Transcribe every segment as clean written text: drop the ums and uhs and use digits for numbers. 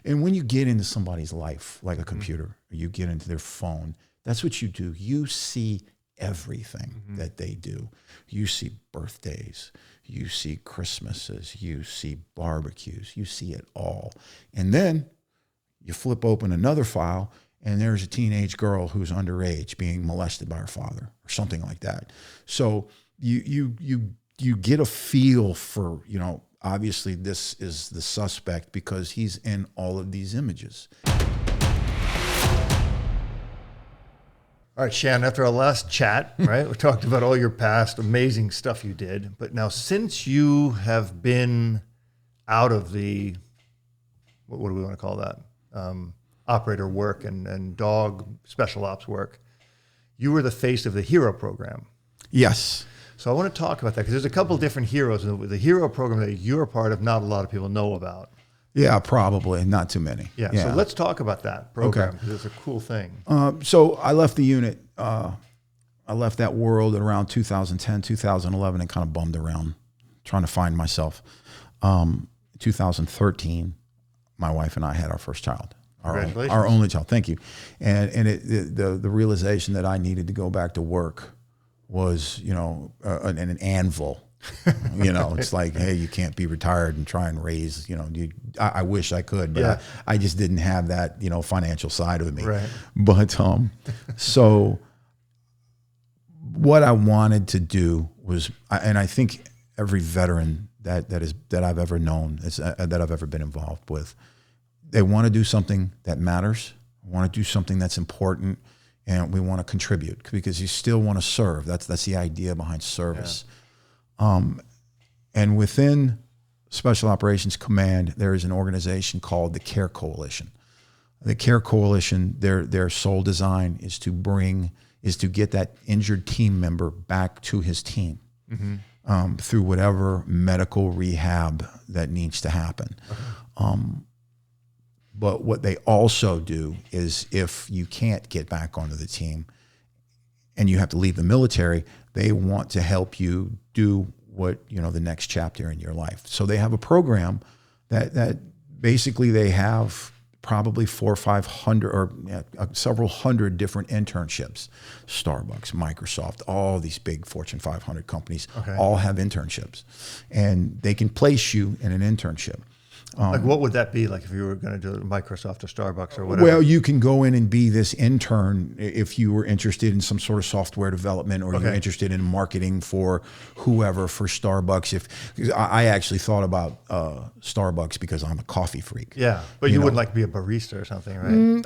And when you get into somebody's life, like a computer, or you get into their phone, that's what you do. You see everything that they do. You see birthdays, you see Christmases, you see barbecues, you see it all. And then you flip open another file and there's a teenage girl who's underage being molested by her father or something like that. So you get a feel for, you know, obviously this is the suspect because he's in all of these images. All right, Shannon, after our last chat, right, we talked about all your past amazing stuff you did. But now since you have been out of the, what do we want to call that? Operator work and dog special ops work, you were the face of the HERO program. Yes. So I want to talk about that because there's a couple of different heroes. The HERO program that you're a part of, not a lot of people know about. Yeah, probably not too many. Yeah. So let's talk about that program because it's a cool thing. So I left the unit. I left that world at around 2010, 2011 and kind of bummed around trying to find myself. 2013, my wife and I had our first child. Our only child. Thank you. And the realization that I needed to go back to work was, you know, an anvil. You know, it's like, hey, you can't be retired and try and raise, you know, I wish I could, but I just didn't have that, you know, financial side of me. Right. But so what I wanted to do was, and I think every veteran that I've ever known, that I've ever been involved with, they want to do something that matters, want to do something that's important, and we want to contribute because you still want to serve. That's the idea behind service. Yeah. And within Special Operations Command, there is an organization called the CARE Coalition. The CARE Coalition, their sole design is to get that injured team member back to his team through whatever medical rehab that needs to happen. But what they also do is if you can't get back onto the team and you have to leave the military, they want to help you do what, you know, the next chapter in your life. So they have a program that basically they have probably 400 or 500 or several hundred different internships. Starbucks, Microsoft, all these big Fortune 500 companies all have internships, and they can place you in an internship. Like what would that be like if you were going to do Microsoft or Starbucks or whatever? Well, you can go in and be this intern if you were interested in some sort of software development or you're interested in marketing for whoever for Starbucks. Because I actually thought about Starbucks because I'm a coffee freak. Yeah, but you wouldn't like be a barista or something, right?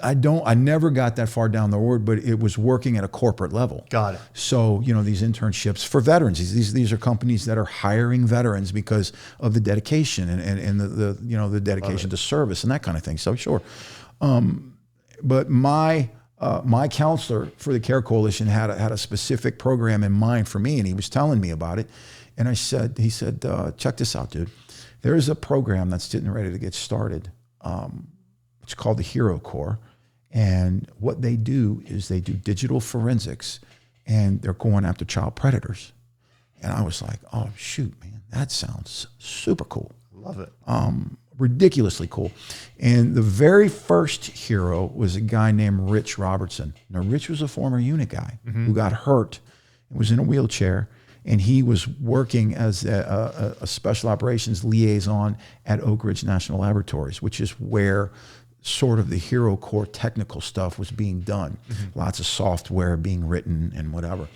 I never got that far down the road, but it was working at a corporate level. Got it. So, you know, these internships for veterans, these are companies that are hiring veterans because of the dedication and the you know, the dedication to service and that kind of thing. So sure. But my counselor for the CARE Coalition had a specific program in mind for me, and he was telling me about it. And he said, check this out, dude. There is a program that's getting ready to get started. It's called the HERO Corps. And what they do is they do digital forensics, and they're going after child predators. And I was like, oh, shoot, man, that sounds super cool. Love it. Ridiculously cool. And the very first hero was a guy named Rich Robertson. Now, Rich was a former unit guy who got hurt and was in a wheelchair, and he was working as a special operations liaison at Oak Ridge National Laboratories, which is where sort of the HERO Corps technical stuff was being done. Lots of software being written and whatever.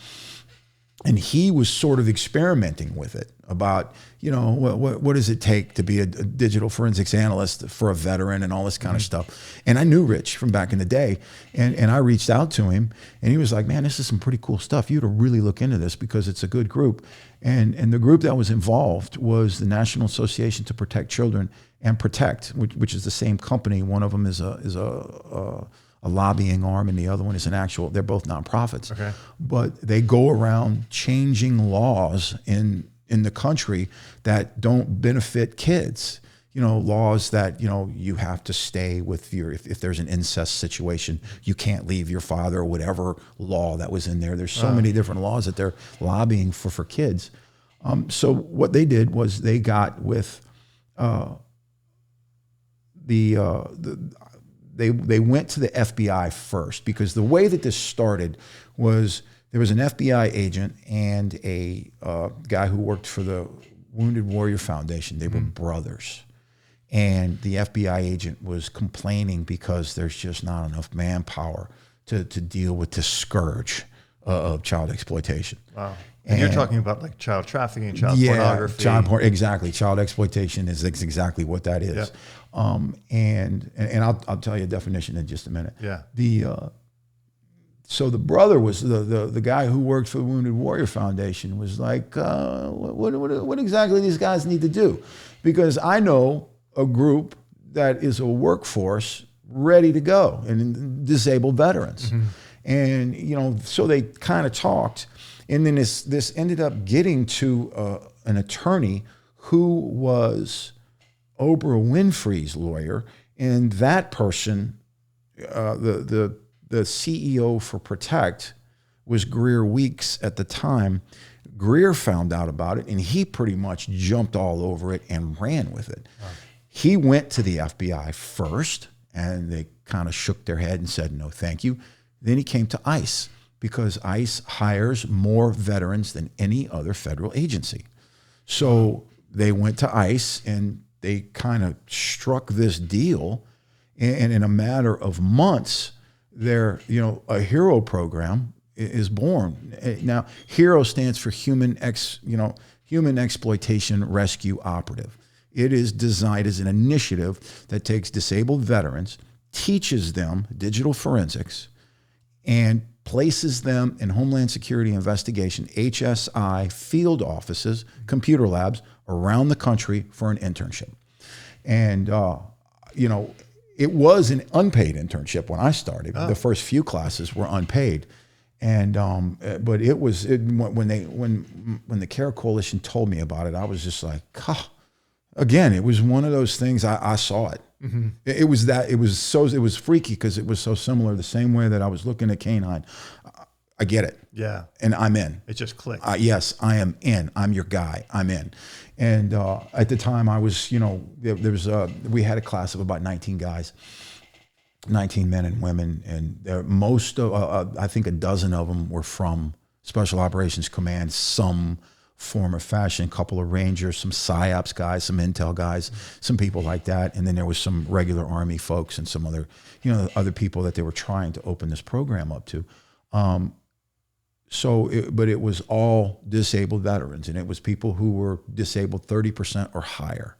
And he was sort of experimenting with it about, you know, what does it take to be a digital forensics analyst for a veteran and all this kind of stuff. And I knew Rich from back in the day, and I reached out to him, and he was like, man, this is some pretty cool stuff. You ought to really look into this because it's a good group. And the group that was involved was the National Association to Protect Children and Protect, which is the same company. One of them is a lobbying arm, and the other one is an actual, they're both nonprofits. But they go around changing laws in the country that don't benefit kids. You know, laws that, you know, you have to stay with your, if there's an incest situation, you can't leave your father, or whatever law that was in there. There's so many different laws that they're lobbying for kids. So what they did was they got with they went to the FBI first, because the way that this started was there was an FBI agent and a guy who worked for the Wounded Warrior Foundation. They were brothers. And the FBI agent was complaining because there's just not enough manpower to deal with this scourge of child exploitation. Wow. And you're talking about like child trafficking, child pornography. Exactly. Child exploitation is exactly what that is. Yep. And I'll tell you a definition in just a minute. Yeah. So the brother was the guy who worked for the Wounded Warrior Foundation was like, what exactly these guys need to do? Because I know a group that is a workforce ready to go, and disabled veterans. And, so they kind of talked, and then this ended up getting to an attorney who was Oprah Winfrey's lawyer, and that person, the CEO for Protect was Greer Weeks at the time. Greer found out about it, and he pretty much jumped all over it and ran with it. Wow. He went to the FBI first, and they kind of shook their head and said, no, thank you. Then he came to ICE, because ICE hires more veterans than any other federal agency. So they went to ICE, and they kind of struck this deal, and in a matter of months, a HERO program is born. Now, HERO stands for Human Exploitation Rescue Operative. It is designed as an initiative that takes disabled veterans, teaches them digital forensics, and places them in Homeland Security Investigation, HSI, field offices, computer labs around the country for an internship. And, it was an unpaid internship when I started. The first few classes were unpaid. And but when the Care Coalition told me about it, I was just like, again, it was one of those things. I saw it. It was freaky, because it was so similar. The same way that I was looking at Canine, I get it. Yeah, and I'm in. It just clicked. Yes, I am in. I'm your guy. I'm in. And at the time, I was, we had a class of about 19 guys. 19 men and women, and most of, I think a dozen of them were from Special Operations Command, some form or fashion, a couple of Rangers, some PSYOPs guys, some Intel guys, some people like that. And then there was some regular Army folks and some other, other people that they were trying to open this program up to. But it was all disabled veterans, and it was people who were disabled 30% or higher,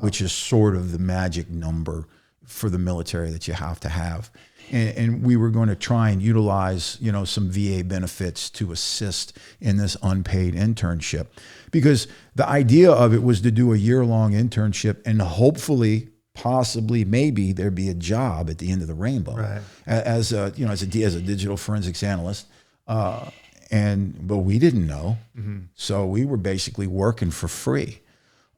which is sort of the magic number for the military that you have to have. And we were going to try and utilize, some VA benefits to assist in this unpaid internship, because the idea of it was to do a year-long internship, and hopefully, possibly, maybe there'd be a job at the end of the rainbow, right, as a digital forensics analyst. But we didn't know. So we were basically working for free.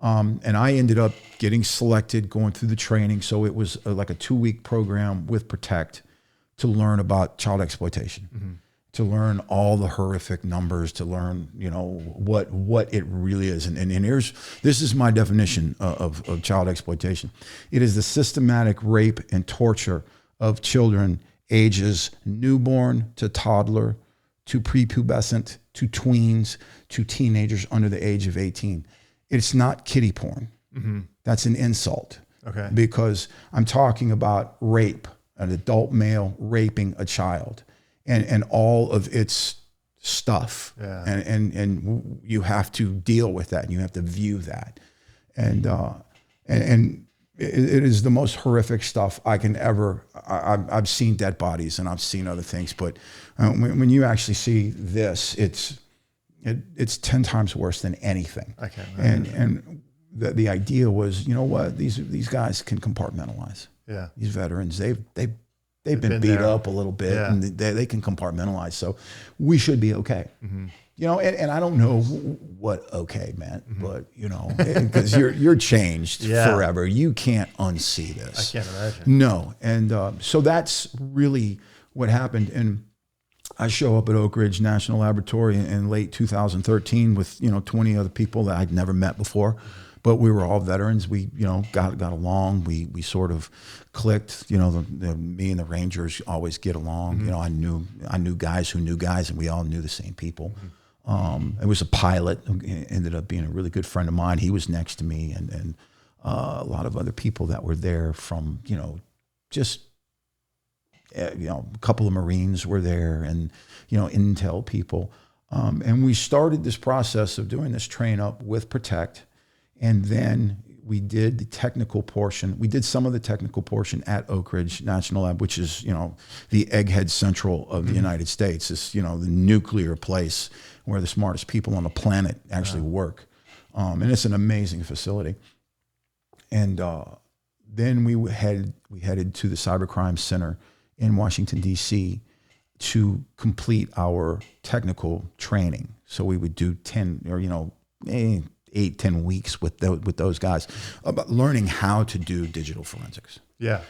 And I ended up getting selected, going through the training. So it was like a 2-week program with Protect to learn about child exploitation, to learn all the horrific numbers, to learn, what it really is. And this is my definition of child exploitation. It is the systematic rape and torture of children ages newborn to toddler, to prepubescent, to tweens, to teenagers under the age of 18. It's not kiddie porn. That's an insult. Okay. Because I'm talking about rape, an adult male raping a child, and all of its stuff. Yeah. And you have to deal with that, and you have to view that. And it is the most horrific stuff I can ever. I've seen dead bodies, and I've seen other things, but when you actually see this, it's 10 times worse than anything. I can't imagine. And the idea was, these guys can compartmentalize. Yeah. These veterans, they've been beat up a little bit, and they can compartmentalize. So we should be okay. And I don't know what okay meant, but because you're changed forever. You can't unsee this. I can't imagine. No. And so that's really what happened. And I show up at Oak Ridge National Laboratory in late 2013 with 20 other people that I'd never met before, but we were all veterans. We, got along. We sort of clicked. Me and the Rangers always get along. I knew guys who knew guys, and we all knew the same people. It was a pilot who ended up being a really good friend of mine. He was next to me, and a lot of other people that were there from, just, a couple of Marines were there, and, intel people. And we started this process of doing this train up with Protect. And then we did the technical portion. We did some of the technical portion at Oak Ridge National Lab, which is, the egghead central of the United States. It's, the nuclear place where the smartest people on the planet actually work. And it's an amazing facility. And then we headed to the Cybercrime Center in Washington, D.C. to complete our technical training. So we would do 10 or, 8-10 weeks with those guys about learning how to do digital forensics. Yeah.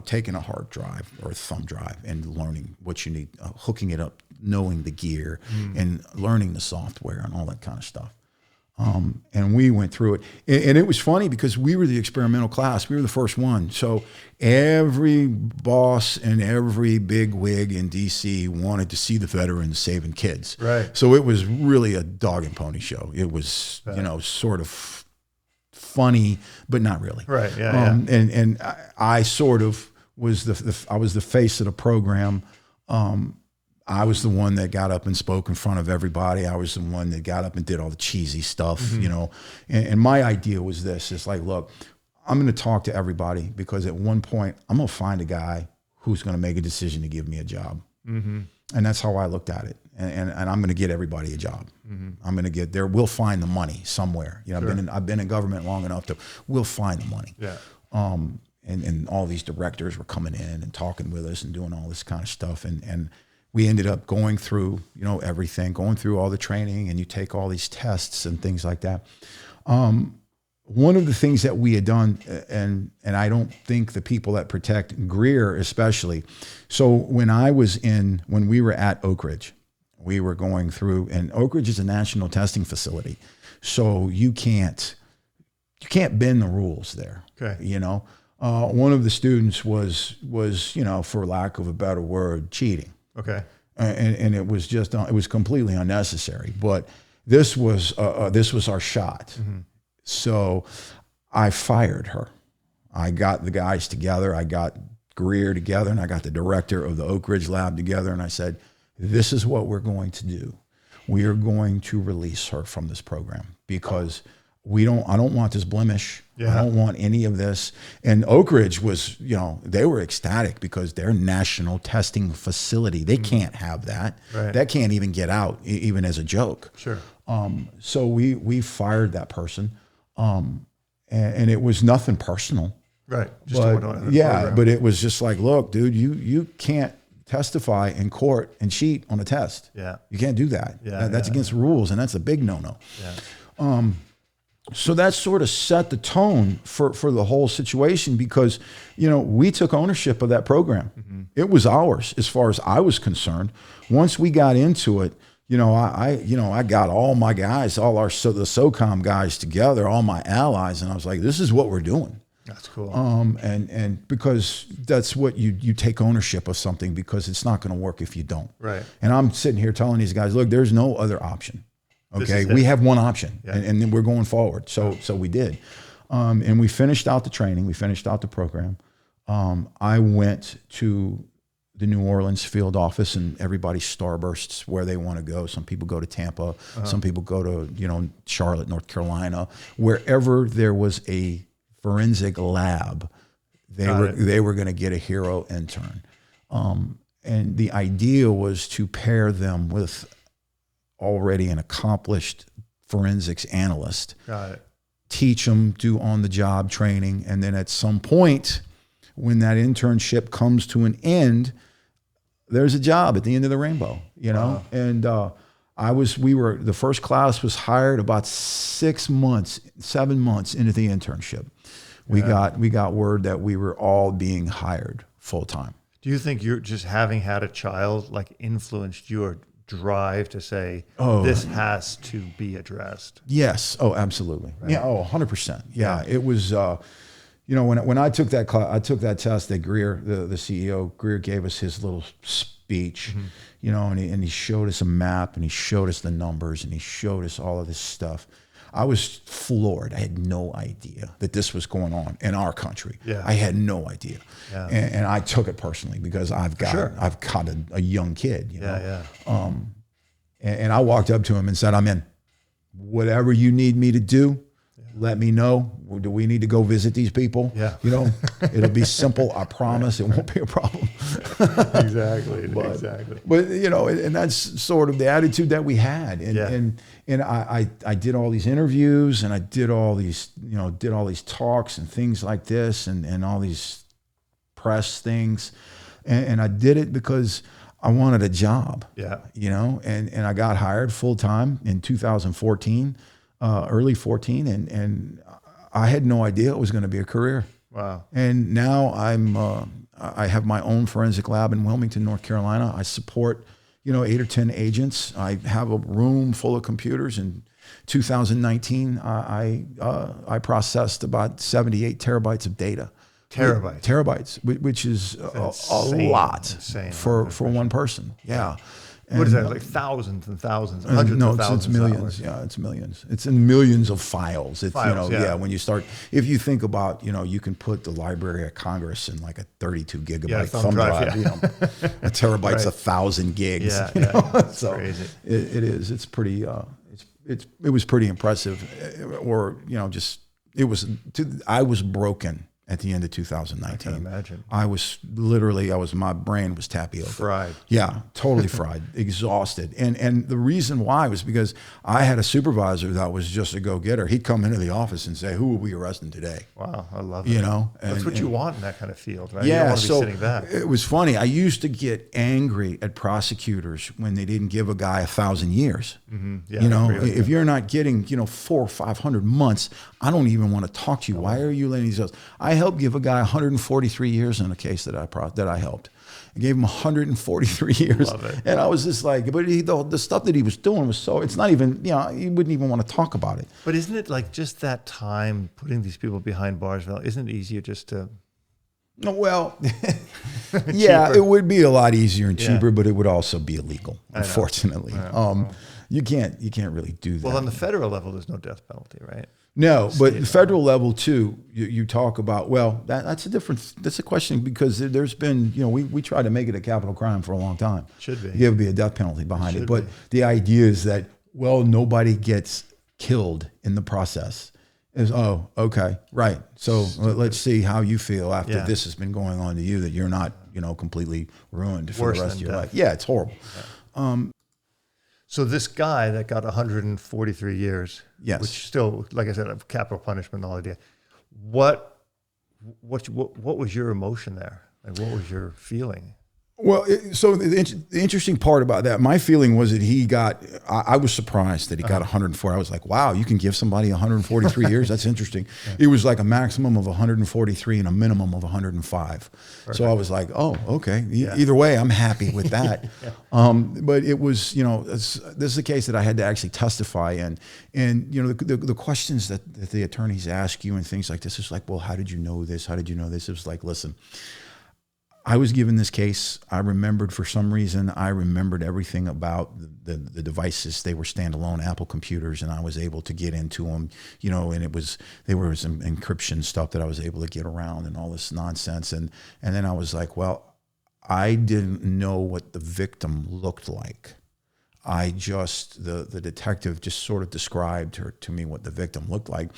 Taking a hard drive or a thumb drive and learning what you need, hooking it up, knowing the gear, and learning the software and all that kind of stuff. And we went through it. And it was funny because we were the experimental class. We were the first one. So every boss and every big wig in DC wanted to see the veterans saving kids. Right. So it was really a dog and pony show. It was, sort of funny, but not really. Right. Yeah. And I sort of was I was the face of the program. I was the one that got up and spoke in front of everybody. I was the one that got up and did all the cheesy stuff, and my idea was this. It's like, look, I'm going to talk to everybody because at one point I'm going to find a guy who's going to make a decision to give me a job. And that's how I looked at it. And I'm going to get everybody a job. I'm going to get there. We'll find the money somewhere. Sure. I've been in government long enough we'll find the money. Yeah. And all these directors were coming in and talking with us and doing all this kind of stuff. And we ended up going through, everything, going through all the training, and you take all these tests and things like that. One of the things that we had done, and I don't think the people that Protect, Greer especially. So when we were at Oak Ridge, we were going through, and Oak Ridge is a national testing facility. So you can't bend the rules there. Okay. One of the students was, for lack of a better word, cheating. Okay. And it was just, it was completely unnecessary, but this was our shot. So I fired her. I got the guys together. I got Greer together, and I got the director of the Oak Ridge lab together. And I said, this is what we're going to do. We are going to release her from this program because I don't want this blemish. Yeah. I don't want any of this. And Oak Ridge was, they were ecstatic because their national testing facility, they can't have that. Right. That can't even get out, even as a joke. Sure. So we fired that person. And it was nothing personal. Right. But it was just like, look, dude, you can't testify in court and cheat on a test. Yeah. You can't do that. Yeah. That's against rules, and that's a big no-no. Yeah. So that sort of set the tone for the whole situation because, we took ownership of that program. It was ours as far as I was concerned. Once we got into it, I got all my guys, the SOCOM guys together, all my allies, and I was like, this is what we're doing. That's cool. And because that's what you take ownership of something because it's not going to work if you don't. Right. And I'm sitting here telling these guys, look, there's no other option. Okay, we have one option, and then we're going forward. So we did, and we finished out the training. We finished out the program. I went to the New Orleans field office, and everybody starbursts where they want to go. Some people go to Tampa. Some people go to Charlotte, North Carolina. Wherever there was a forensic lab, they were going to get a hero intern, and the idea was to pair them with already an accomplished forensics analyst. Got it. Teach them, do on-the-job training, and then at some point, when that internship comes to an end, there's a job at the end of the rainbow, Wow. And the first class was hired about 7 months into the internship. We got word that we were all being hired full time. Do you think you're just having had a child influenced your drive to say, this has to be addressed? Yes. Oh, absolutely. Right. Yeah. Oh, 100%. Yeah. It was, when I took that class, I took that test that Greer, the CEO, Greer gave us his little speech, and he showed us a map and he showed us the numbers and he showed us all of this stuff. I was floored. I had no idea that this was going on in our country. Yeah. I had no idea. Yeah. And I took it personally because I've got a young kid, and I walked up to him and said, I'm in. Whatever you need me to do, let me know. Do we need to go visit these people? Yeah. It'll be simple. I promise it won't be a problem. Exactly. But and that's sort of the attitude that we had. And I did all these interviews and I did all these, talks and things like this and all these press things. And I did it because I wanted a job. Yeah. And I got hired full time in 2014. Early 14, and I had no idea it was going to be a career. Wow! And now I have my own forensic lab in Wilmington, North Carolina. I support 8 or 10 agents. I have a room full of computers. In 2019, I processed about 78 terabytes of data. Terabytes, which is a lot for one person. Yeah. What is that, like thousands and thousands, hundreds of thousands? It's millions. Yeah, it's millions. It's in millions of files. It's, when you start, if you think about, you can put the Library of Congress in like a 32 gigabyte thumb drive. A terabyte's 1,000 gigs. So crazy. It is. It's pretty. It was pretty impressive. I was broken at the end of 2019. I can imagine. My brain was tapioca. Fried. Yeah, totally fried, exhausted. And the reason why was because I had a supervisor that was just a go-getter. He'd come into the office and say, who will we arresting today? Wow, I love it. That's what you want in that kind of field, right? Yeah, you don't want to be sitting back. It was funny. I used to get angry at prosecutors when they didn't give a guy 1,000 years. Mm-hmm. Yeah, if you're not getting, 400 or 500 months, I don't even want to talk to you. Why are you letting these others? I helped give a guy 143 years in a case that I helped. I gave him 143 years. Love it. And I was just like, but the stuff that he was doing was it's not even, he wouldn't even want to talk about it. But isn't it like just that time putting these people behind bars, isn't it easier just to... Well, yeah, it would be a lot easier and cheaper, but it would also be illegal, unfortunately. You can't really do that. Well, on the federal level, there's no death penalty, right? No, but the federal level too, you talk about, that's a question because there's been, we try to make it a capital crime for a long time. Should be. There would be a death penalty behind it. But the idea is that, nobody gets killed in the process. Okay, right. So let's see how you feel after this has been going on to you, that you're not, completely ruined for the rest of your life. Yeah, it's horrible. Yeah. So this guy that got 143 years, which still, like I said, a capital punishment, all idea. What was your emotion there? Like, what was your feeling? Well, so the interesting part about that, my feeling was that I was surprised that he got 104. I was like, wow, you can give somebody 143 years? That's interesting. It was like a maximum of 143 and a minimum of 105. Perfect. So I was like, oh, okay. Either way, I'm happy with that. But it was, this is a case that I had to actually testify in. And, the questions that the attorneys ask you and things like this is like, well, how did you know this? How did you know this? It was like, listen, I was given this case. I remembered, for some reason, everything about the devices. They were standalone Apple computers, and I was able to get into them, and there was some encryption stuff that I was able to get around and all this nonsense. And then I was like, well, I didn't know what the victim looked like. The detective just sort of described her to me what the victim looked like.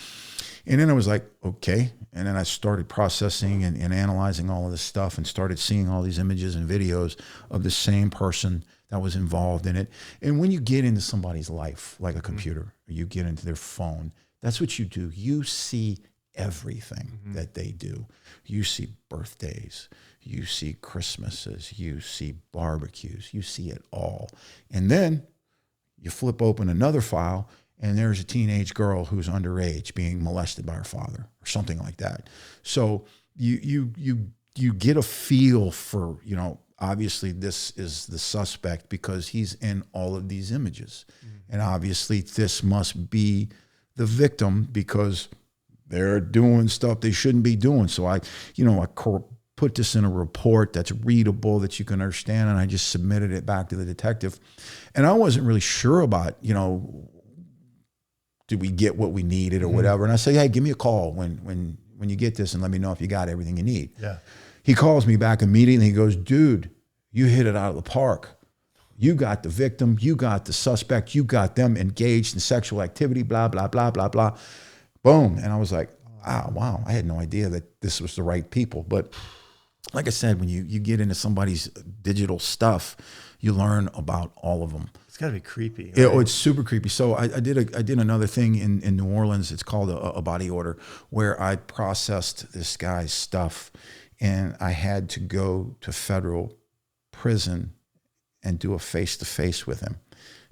And then I was like, okay. And then I started processing and analyzing all of this stuff and started seeing all these images and videos of the same person that was involved in it. And when you get into somebody's life, like a computer, or you get into their phone, that's what you do. You see everything that they do. You see birthdays, you see Christmases, you see barbecues, you see it all. And then you flip open another file, and there's a teenage girl who's underage being molested by her father or something like that. So you get a feel for, obviously this is the suspect because he's in all of these images. And obviously this must be the victim because they're doing stuff they shouldn't be doing. So I put this in a report that's readable, that you can understand, and I just submitted it back to the detective. And I wasn't really sure about, did we get what we needed or whatever. And I say, hey, give me a call when you get this and let me know if you got everything you need. Yeah. He calls me back immediately. He goes, dude, you hit it out of the park. You got the victim, you got the suspect, you got them engaged in sexual activity, blah, blah, blah, blah, blah. Boom. And I was like, wow, I had no idea that this was the right people. But like I said, when you get into somebody's digital stuff, you learn about all of them. It's got to be creepy. Right? It's super creepy. So I did another thing in New Orleans. It's called a body order, where I processed this guy's stuff, and I had to go to federal prison and do a face-to-face with him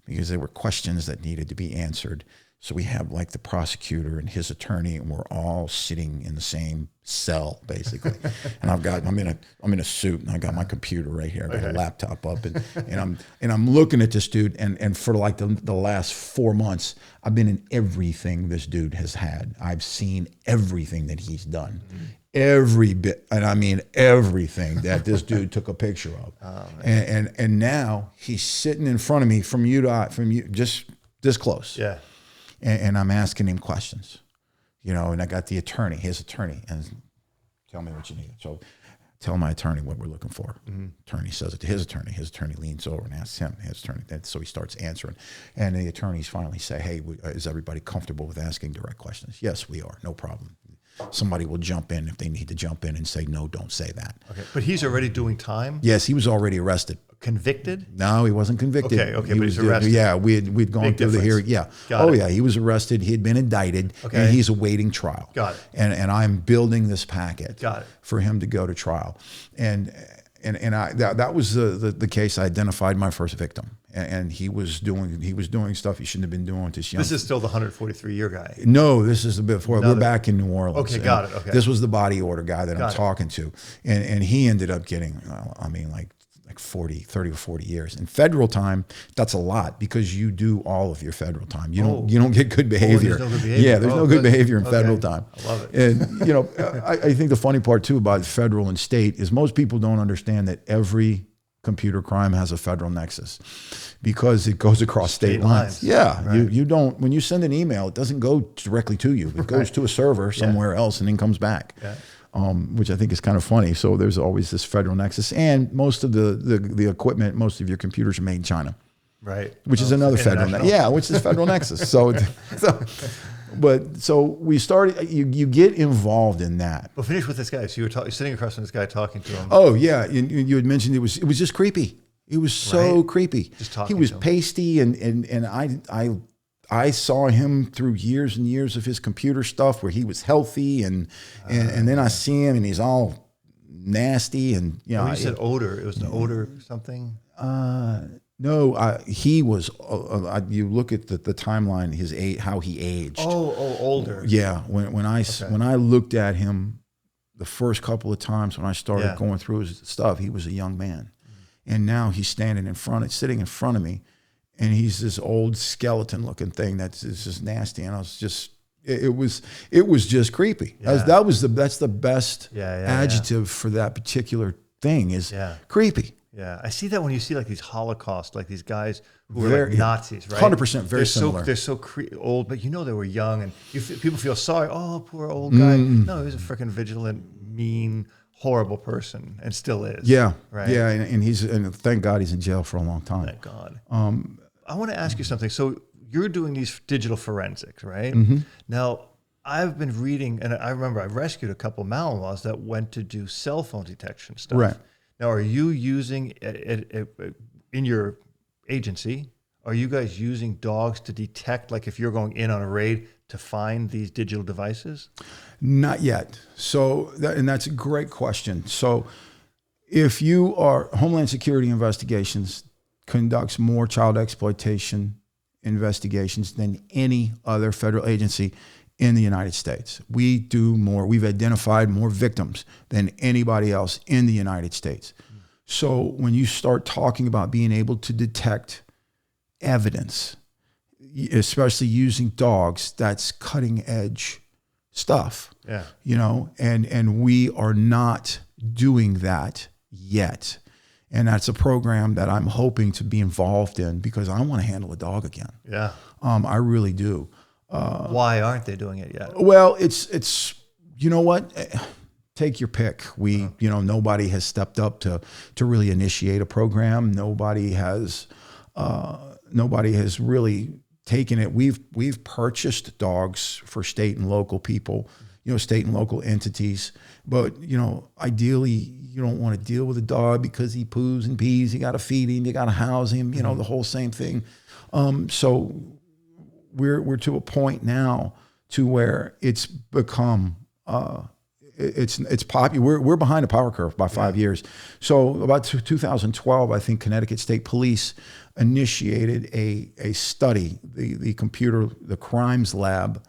because there were questions that needed to be answered. So we have like the prosecutor and his attorney, and we're all sitting in the same cell basically. And I'm in a suit, and I got my computer right here. I got a laptop up, and I'm looking at this dude, and for like the last 4 months, I've been in everything this dude has had. I've seen everything that he's done. Every bit, and I mean everything that this dude took a picture of. Oh, and now he's sitting in front of me from you just this close. Yeah. And I'm asking him questions, and I got his attorney, and tell me what you need. So tell my attorney what we're looking for. Attorney says it to his attorney. His attorney leans over and asks him, his attorney. So he starts answering. And the attorneys finally say, hey, is everybody comfortable with asking direct questions? Yes, we are. No problem. Somebody will jump in if they need to jump in and say, no, don't say that. Okay. But he's already doing time? Yes, he was already arrested. Convicted? No, he wasn't convicted. Okay, but he's arrested. Yeah, we'd gone Big through the hearing. Yeah. Yeah, he was arrested. He had been indicted, and he's awaiting trial. Got it. And I'm building this packet for him to go to trial. And that was the case. I identified my first victim. And he was doing stuff he shouldn't have been doing. This is still the 143-year guy. No, this is a bit before. We're back in New Orleans. Okay, got it. Okay. This was the body order guy that I'm talking to, and he ended up getting, like 30 or 40 years. In federal time, that's a lot because you do all of your federal time. You don't get good behavior. There's no good behavior. Yeah, there's no good behavior in federal time. I love it. And I think the funny part too about federal and state is most people don't understand that every computer crime has a federal nexus because it goes across state lines. Yeah, right. You don't, when you send an email, it doesn't go directly to you. It goes to a server somewhere else and then comes back. Yeah. Which I think is kind of funny. So there's always this federal nexus, and most of the equipment, most of your computers are made in China, right? Which is another federal, which is federal nexus. So we started. You get involved in that. Well, finish with this guy. So you were sitting across from this guy talking to him. Oh yeah, you had mentioned it was just creepy. It was so creepy. Just talking. He was to him. pasty, and I saw him through years and years of his computer stuff where he was healthy, and then I see him and he's all nasty, and you said odor. It was the odor something. No, he was. You look at the timeline, his age, how he aged. Older. Yeah, when I looked at him the first couple of times when I started going through his stuff, he was a young man, and now he's sitting in front of me. And he's this old skeleton-looking thing that's just nasty, and I was just, it was just creepy. Yeah. That's the best adjective for that particular thing is creepy. Yeah, I see that when you see like these Holocaust, like these guys who were like Nazis, right? 100%, very similar. They're so old, but they were young, and people feel sorry. Oh, poor old guy. No, he was a freaking vigilant, mean, horrible person, and still is. Yeah, right. Yeah, and thank God he's in jail for a long time. Thank God. I want to ask you something. So you're doing these digital forensics, right? Now, I've been reading, and I remember I rescued a couple of Malinois that went to do cell phone detection stuff. Right. Now, are you using, in your agency, are you guys using dogs to detect, like if you're going in on a raid, to find these digital devices? Not yet. So, that's a great question. So if you are, Homeland Security Investigations conducts more child exploitation investigations than any other federal agency in the United States. We do more. We've identified more victims than anybody else in the United States. So when you start talking about being able to detect evidence, especially using dogs, that's cutting edge stuff. Yeah. You know, and we are not doing that yet. And that's a program that I'm hoping to be involved in because I want to handle a dog again. Yeah. I really do. Why aren't they doing it yet? Well, it's you know what? Take your pick. Nobody has stepped up to really initiate a program. Nobody has really taken it. We've purchased dogs for state and local people, state and local entities. But, ideally, you don't want to deal with a dog because he poos and pees. You got to feed him. You got to house him, the whole same thing. So we're to a point now to where it's become, it's popular. We're behind the power curve by 5 years. So about 2012, I think Connecticut State Police initiated a study. The crimes lab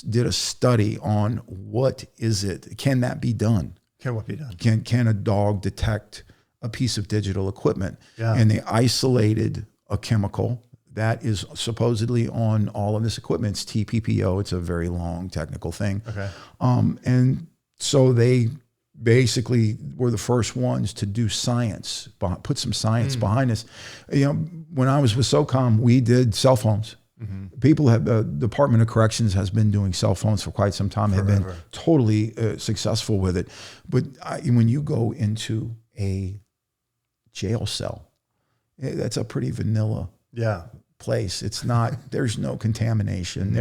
did a study on what is it? Can that be done? Can what be done? Can a dog detect a piece of digital equipment? Yeah. And they isolated a chemical that is supposedly on all of this equipment. It's TPPO. It's a very long technical thing. Okay. And so they basically were the first ones to do science, put some science behind this. When I was with SOCOMM, we did cell phones. Mm-hmm. People have, Department of Corrections has been doing cell phones for quite some time, have been totally successful with it. But when you go into a jail cell, that's a pretty vanilla place. It's not, there's no contamination.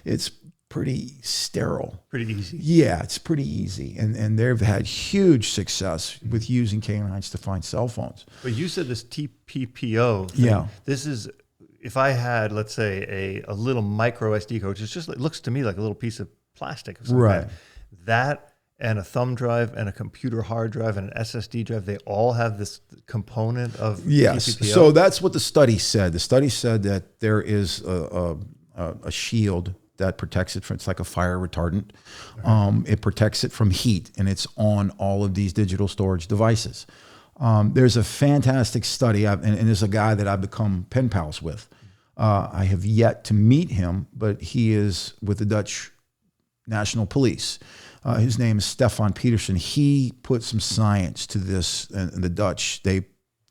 It's pretty sterile. Pretty easy. Yeah, it's pretty easy. And they've had huge success with using canines to find cell phones. But you said this TPPO thing. Yeah. This is, if I had, let's say, a little micro SD card, it looks to me like a little piece of plastic. Of some Right. kind. That and a thumb drive and a computer hard drive and an SSD drive, they all have this component of yes. TPPO? So that's what the study said. The study said that there is a shield that protects it from, it's like a fire retardant. It protects it from heat, and it's on all of these digital storage devices. There's a fantastic study, and there's a guy that I've become pen pals with. I have yet to meet him, but he is with the Dutch National Police. His name is Stefan Peterson. He put some science to this, and the Dutch,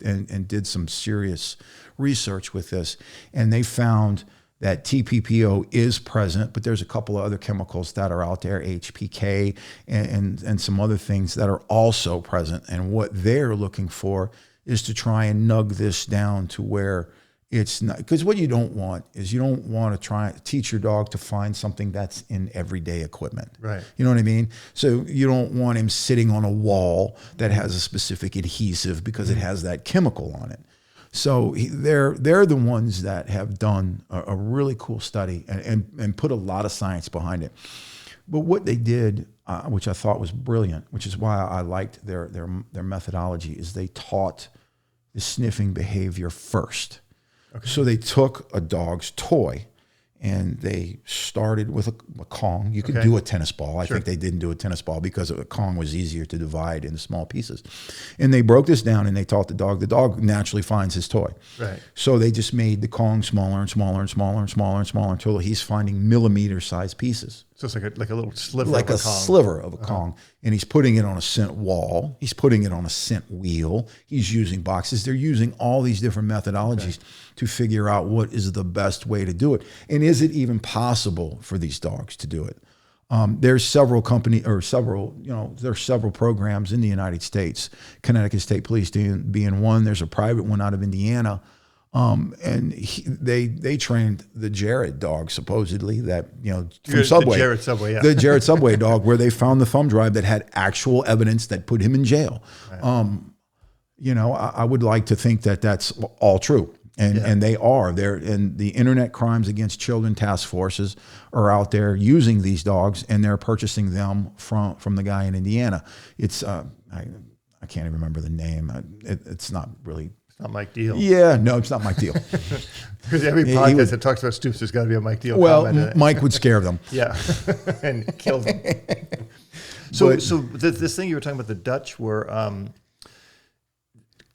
and did some serious research with this, and they found that TPPO is present, but there's a couple of other chemicals that are out there, HPK and some other things that are also present. And what they're looking for is to try and nug this down to where it's not, because what you don't want is, you don't want to try to teach your dog to find something that's in everyday equipment. Right. You know what I mean? So you don't want him sitting on a wall that has a specific adhesive because it has that chemical on it. So they're the ones that have done a really cool study and put a lot of science behind it. But what they did, which I thought was brilliant, which is why I liked their methodology, is they taught the sniffing behavior first. Okay. So they took a dog's toy and they started with a Kong. You could do a tennis ball. I think they didn't do a tennis ball because a Kong was easier to divide into small pieces. And they broke this down and they taught the dog. The dog naturally finds his toy. Right. So they just made the Kong smaller and smaller and smaller and smaller and smaller until he's finding millimeter-sized pieces. So it's like a little sliver like of a a Kong. sliver of a Kong. And he's putting it on a scent wall. He's putting it on a scent wheel. He's using boxes. They're using all these different methodologies to figure out what is the best way to do it. And is it even possible for these dogs to do it? There's several there's several programs in the United States. Connecticut State Police being one. There's a private one out of Indiana. And they trained the Jared dog, supposedly, that, from Subway. The Jared Subway, yeah. The Jared Subway dog, where they found the thumb drive that had actual evidence that put him in jail. Right. I would like to think that that's all true. And they are. And the Internet Crimes Against Children task forces are out there using these dogs, and they're purchasing them from the guy in Indiana. It's I can't even remember the name. It's not really. Not Mike Deal. Yeah, no, it's not Mike Deal. Because every podcast that talks about Stoops, there's got to be a Mike Deal comment in it. Mike would scare them. Yeah, and kill them. So this thing you were talking about, the Dutch were,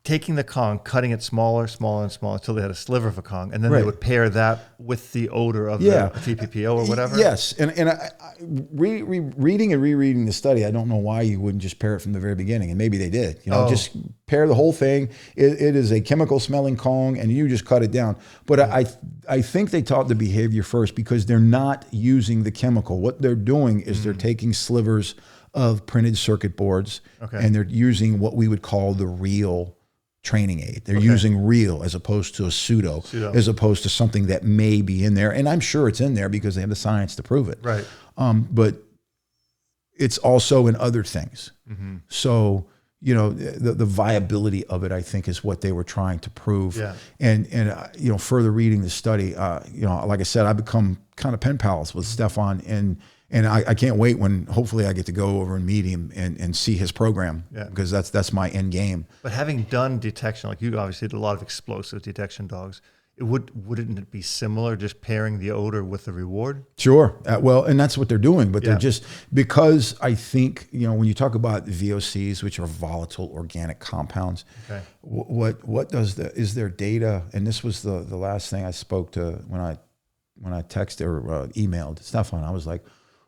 taking the Kong, cutting it smaller, smaller, and smaller until they had a sliver of a Kong, and then Right. they would pair that with the odor of the TPPO or whatever? Yes, and reading and rereading the study, I don't know why you wouldn't just pair it from the very beginning, and maybe they did. Just pair the whole thing. It is a chemical smelling Kong, and you just cut it down. But I think they taught the behavior first because they're not using the chemical. What they're doing is they're taking slivers of printed circuit boards, and they're using what we would call the real training aid. They're using real as opposed to a pseudo, as opposed to something that may be in there. And I'm sure it's in there because they have the science to prove it. Right. But it's also in other things. So, the viability of it, I think, is what they were trying to prove. Yeah. And further reading the study, like I said, I've become kind of pen pals with Stefan, and I can't wait when hopefully I get to go over and meet him and see his program, because that's my end game. But having done detection, like you obviously did a lot of explosive detection dogs, wouldn't it be similar, just pairing the odor with the reward? Sure. And that's what they're doing, but they're just, because I think, when you talk about VOCs, which are volatile organic compounds, what is there data? And this was the last thing I spoke to when I texted or emailed Stefan. I was like,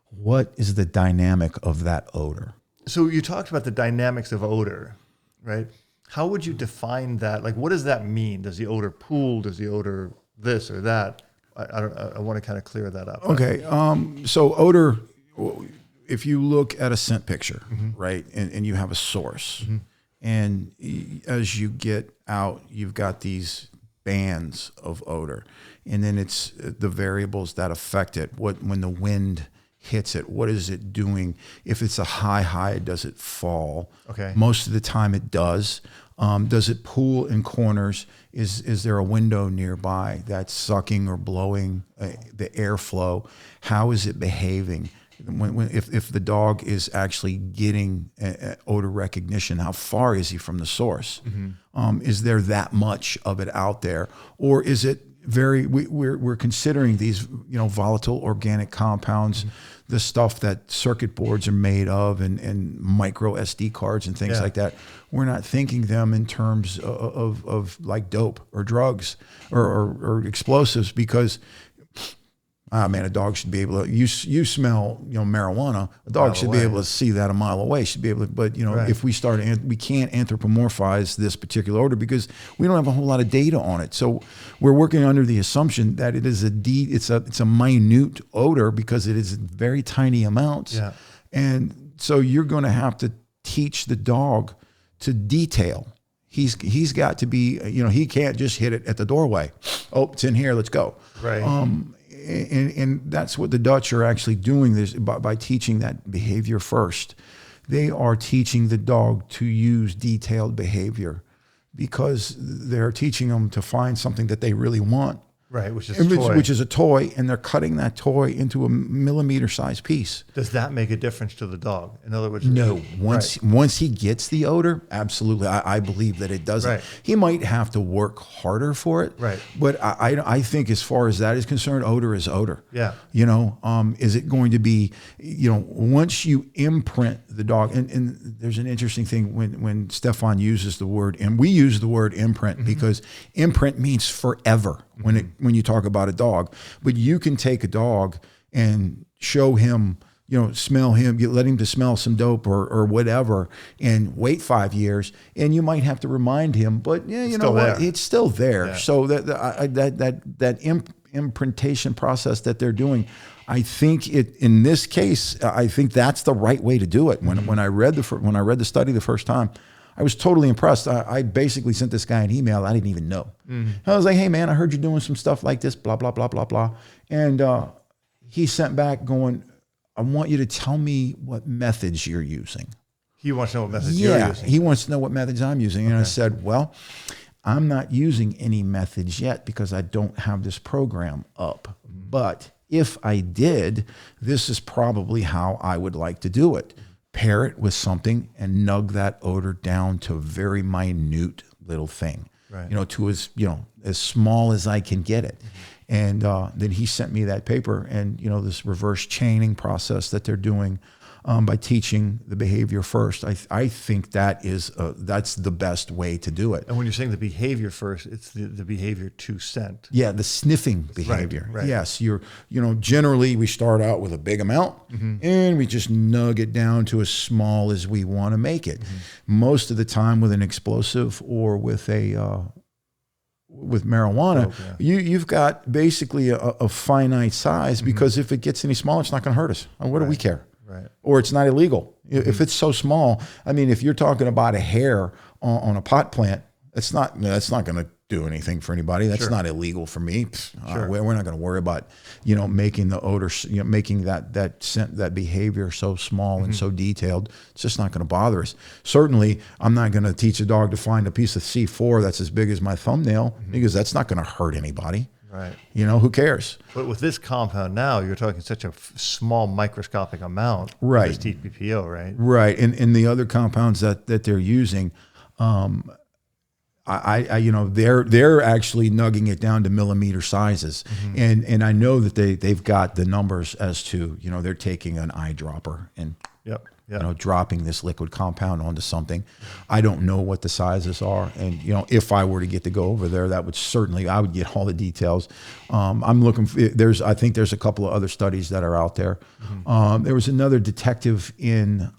what is the dynamic of that odor? So you talked about the dynamics of odor, right? How would you define that? Like, what does that mean? Does the odor pool? Does the odor this or that? I want to kind of clear that up. Okay. So odor, if you look at a scent picture, right, and you have a source, and as you get out, you've got these bands of odor, and then it's the variables that affect it. When the wind hits it, what is it doing? If it's a high, does it fall? Okay. Most of the time it does. Does it pool in corners? Is there a window nearby that's sucking or blowing the airflow? How is it behaving? If the dog is actually getting odor recognition, how far is he from the source? Is there that much of it out there, or is it we're considering these volatile organic compounds, the stuff that circuit boards are made of, and micro SD cards and things like that. We're not thinking them in terms of like dope or drugs or explosives, because a dog should be able to, you smell, marijuana, a dog should be able to see that a mile away, should be able to, but if we can't anthropomorphize this particular odor because we don't have a whole lot of data on it. So we're working under the assumption that it is it's a minute odor because it is very tiny amounts. Yeah. And so you're going to have to teach the dog to detail. He's got to be, he can't just hit it at the doorway. Oh, it's in here, let's go. Right. And that's what the Dutch are actually doing this by teaching that behavior first. They are teaching the dog to use detailed behavior because they're teaching them to find something that they really want. Right, which is a toy, and they're cutting that toy into a millimeter-sized piece. Does that make a difference to the dog? In other words, no. Once he gets the odor, absolutely, I believe that it doesn't. Right. He might have to work harder for it. Right. But I think as far as that is concerned, odor is odor. Yeah. Is it going to be, once you imprint the dog, and there's an interesting thing when Stefan uses the word, and we use the word imprint because imprint means forever when you talk about a dog. But you can take a dog and show him, smell him, let him to smell some dope or whatever, and wait 5 years, and you might have to remind him, but it's still there. Yeah. So that imprintation process that they're doing, I think in this case, I think that's the right way to do it. When I read the study the first time, I was totally impressed. I basically sent this guy an email I didn't even know. I was like, hey, man, I heard you doing some stuff like this, blah, blah, blah, blah, blah. And he sent back going, I want you to tell me what methods you're using. He wants to know what methods you're using. He wants to know what methods I'm using. And I said, well, I'm not using any methods yet because I don't have this program up. But if I did, this is probably how I would like to do it. Pair it with something and nug that odor down to a very minute little thing, right. To as small as I can get it. And then he sent me that paper and, this reverse chaining process that they're doing. by teaching the behavior first. I think that's the best way to do it. And when you're saying the behavior first, it's the behavior to scent. Yeah, the sniffing behavior. Right. Yes, generally we start out with a big amount and we just nug it down to as small as we want to make it. Most of the time with an explosive or with with marijuana, you've got basically a finite size, because if it gets any smaller, it's not going to hurt us. What do we care? Right. Or it's not illegal. If it's so small, I mean, if you're talking about a hair on a pot plant, that's not going to do anything for anybody. That's not illegal for me. We're not going to worry about, making the odor, making that scent, that behavior so small and so detailed. It's just not going to bother us. Certainly, I'm not going to teach a dog to find a piece of C4 that's as big as my thumbnail, because that's not going to hurt anybody. Right. Who cares? But with this compound now, you're talking such a small microscopic amount. Right. This TPPO, right? Right. And the other compounds that they're using, they're actually nugging it down to millimeter sizes. And I know that they've got the numbers as to, they're taking an eyedropper and dropping this liquid compound onto something. I don't know what the sizes are. And, if I were to get to go over there, I would get all the details. I'm looking for, I think there's a couple of other studies that are out there. There was another detective in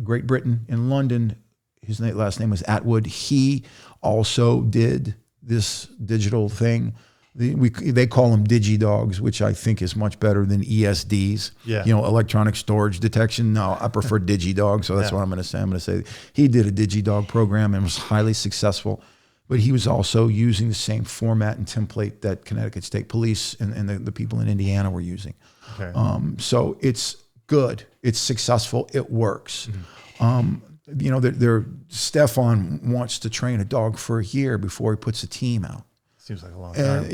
Great Britain, in London. His last name was Atwood. He also did this digital thing. They call them Digi Dogs, which I think is much better than ESDs. Yeah. Electronic storage detection. No, I prefer Digi Dogs, so that's what I'm going to say. I'm going to say he did a Digi Dog program and was highly successful, but he was also using the same format and template that Connecticut State Police and the people in Indiana were using. Okay. So it's good. It's successful. It works. Stefan wants to train a dog for a year before he puts a team out. Seems like a long time.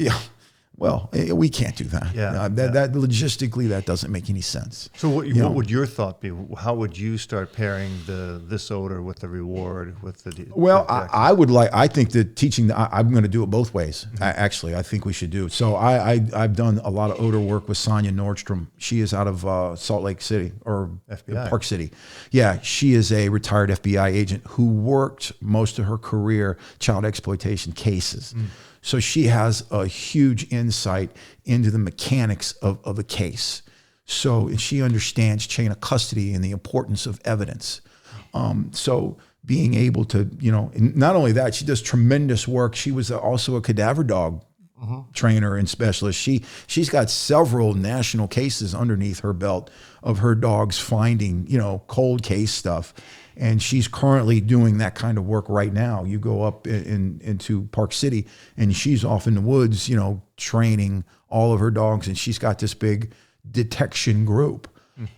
Well, we can't do that. That logistically, that doesn't make any sense. So what would your thought be? How would you start pairing this odor with the reward with the? Well, I think that teaching. I'm going to do it both ways. Actually, I think we should do it. So I've done a lot of odor work with Sonia Nordstrom. She is out of Salt Lake City or FBI. Park City. Yeah, she is a retired FBI agent who worked most of her career child exploitation cases. So she has a huge insight into the mechanics of a case. So she understands chain of custody and the importance of evidence. So being able to, not only that, she does tremendous work. She was also a cadaver dog trainer and specialist. She's got several national cases underneath her belt of her dogs finding, cold case stuff. And she's currently doing that kind of work right now. You go up into Park City and she's off in the woods, training all of her dogs. And she's got this big detection group.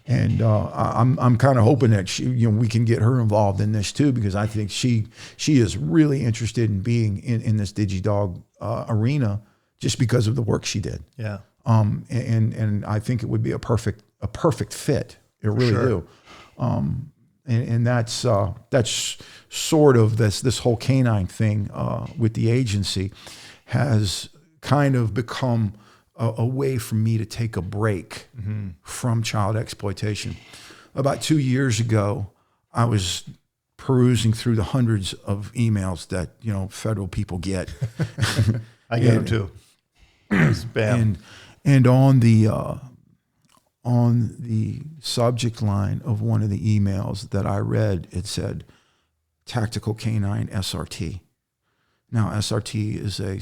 And I'm kind of hoping that we can get her involved in this too, because I think she is really interested in being in this Digi Dog arena just because of the work she did. Yeah. And I think it would be a perfect fit. It really do. And that's sort of this whole canine thing with the agency has kind of become a way for me to take a break from child exploitation. About 2 years ago, I was perusing through the hundreds of emails that federal people get. I get them too. Spam. And on the subject line of one of the emails that I read, it said Tactical Canine SRT. Now, SRT is a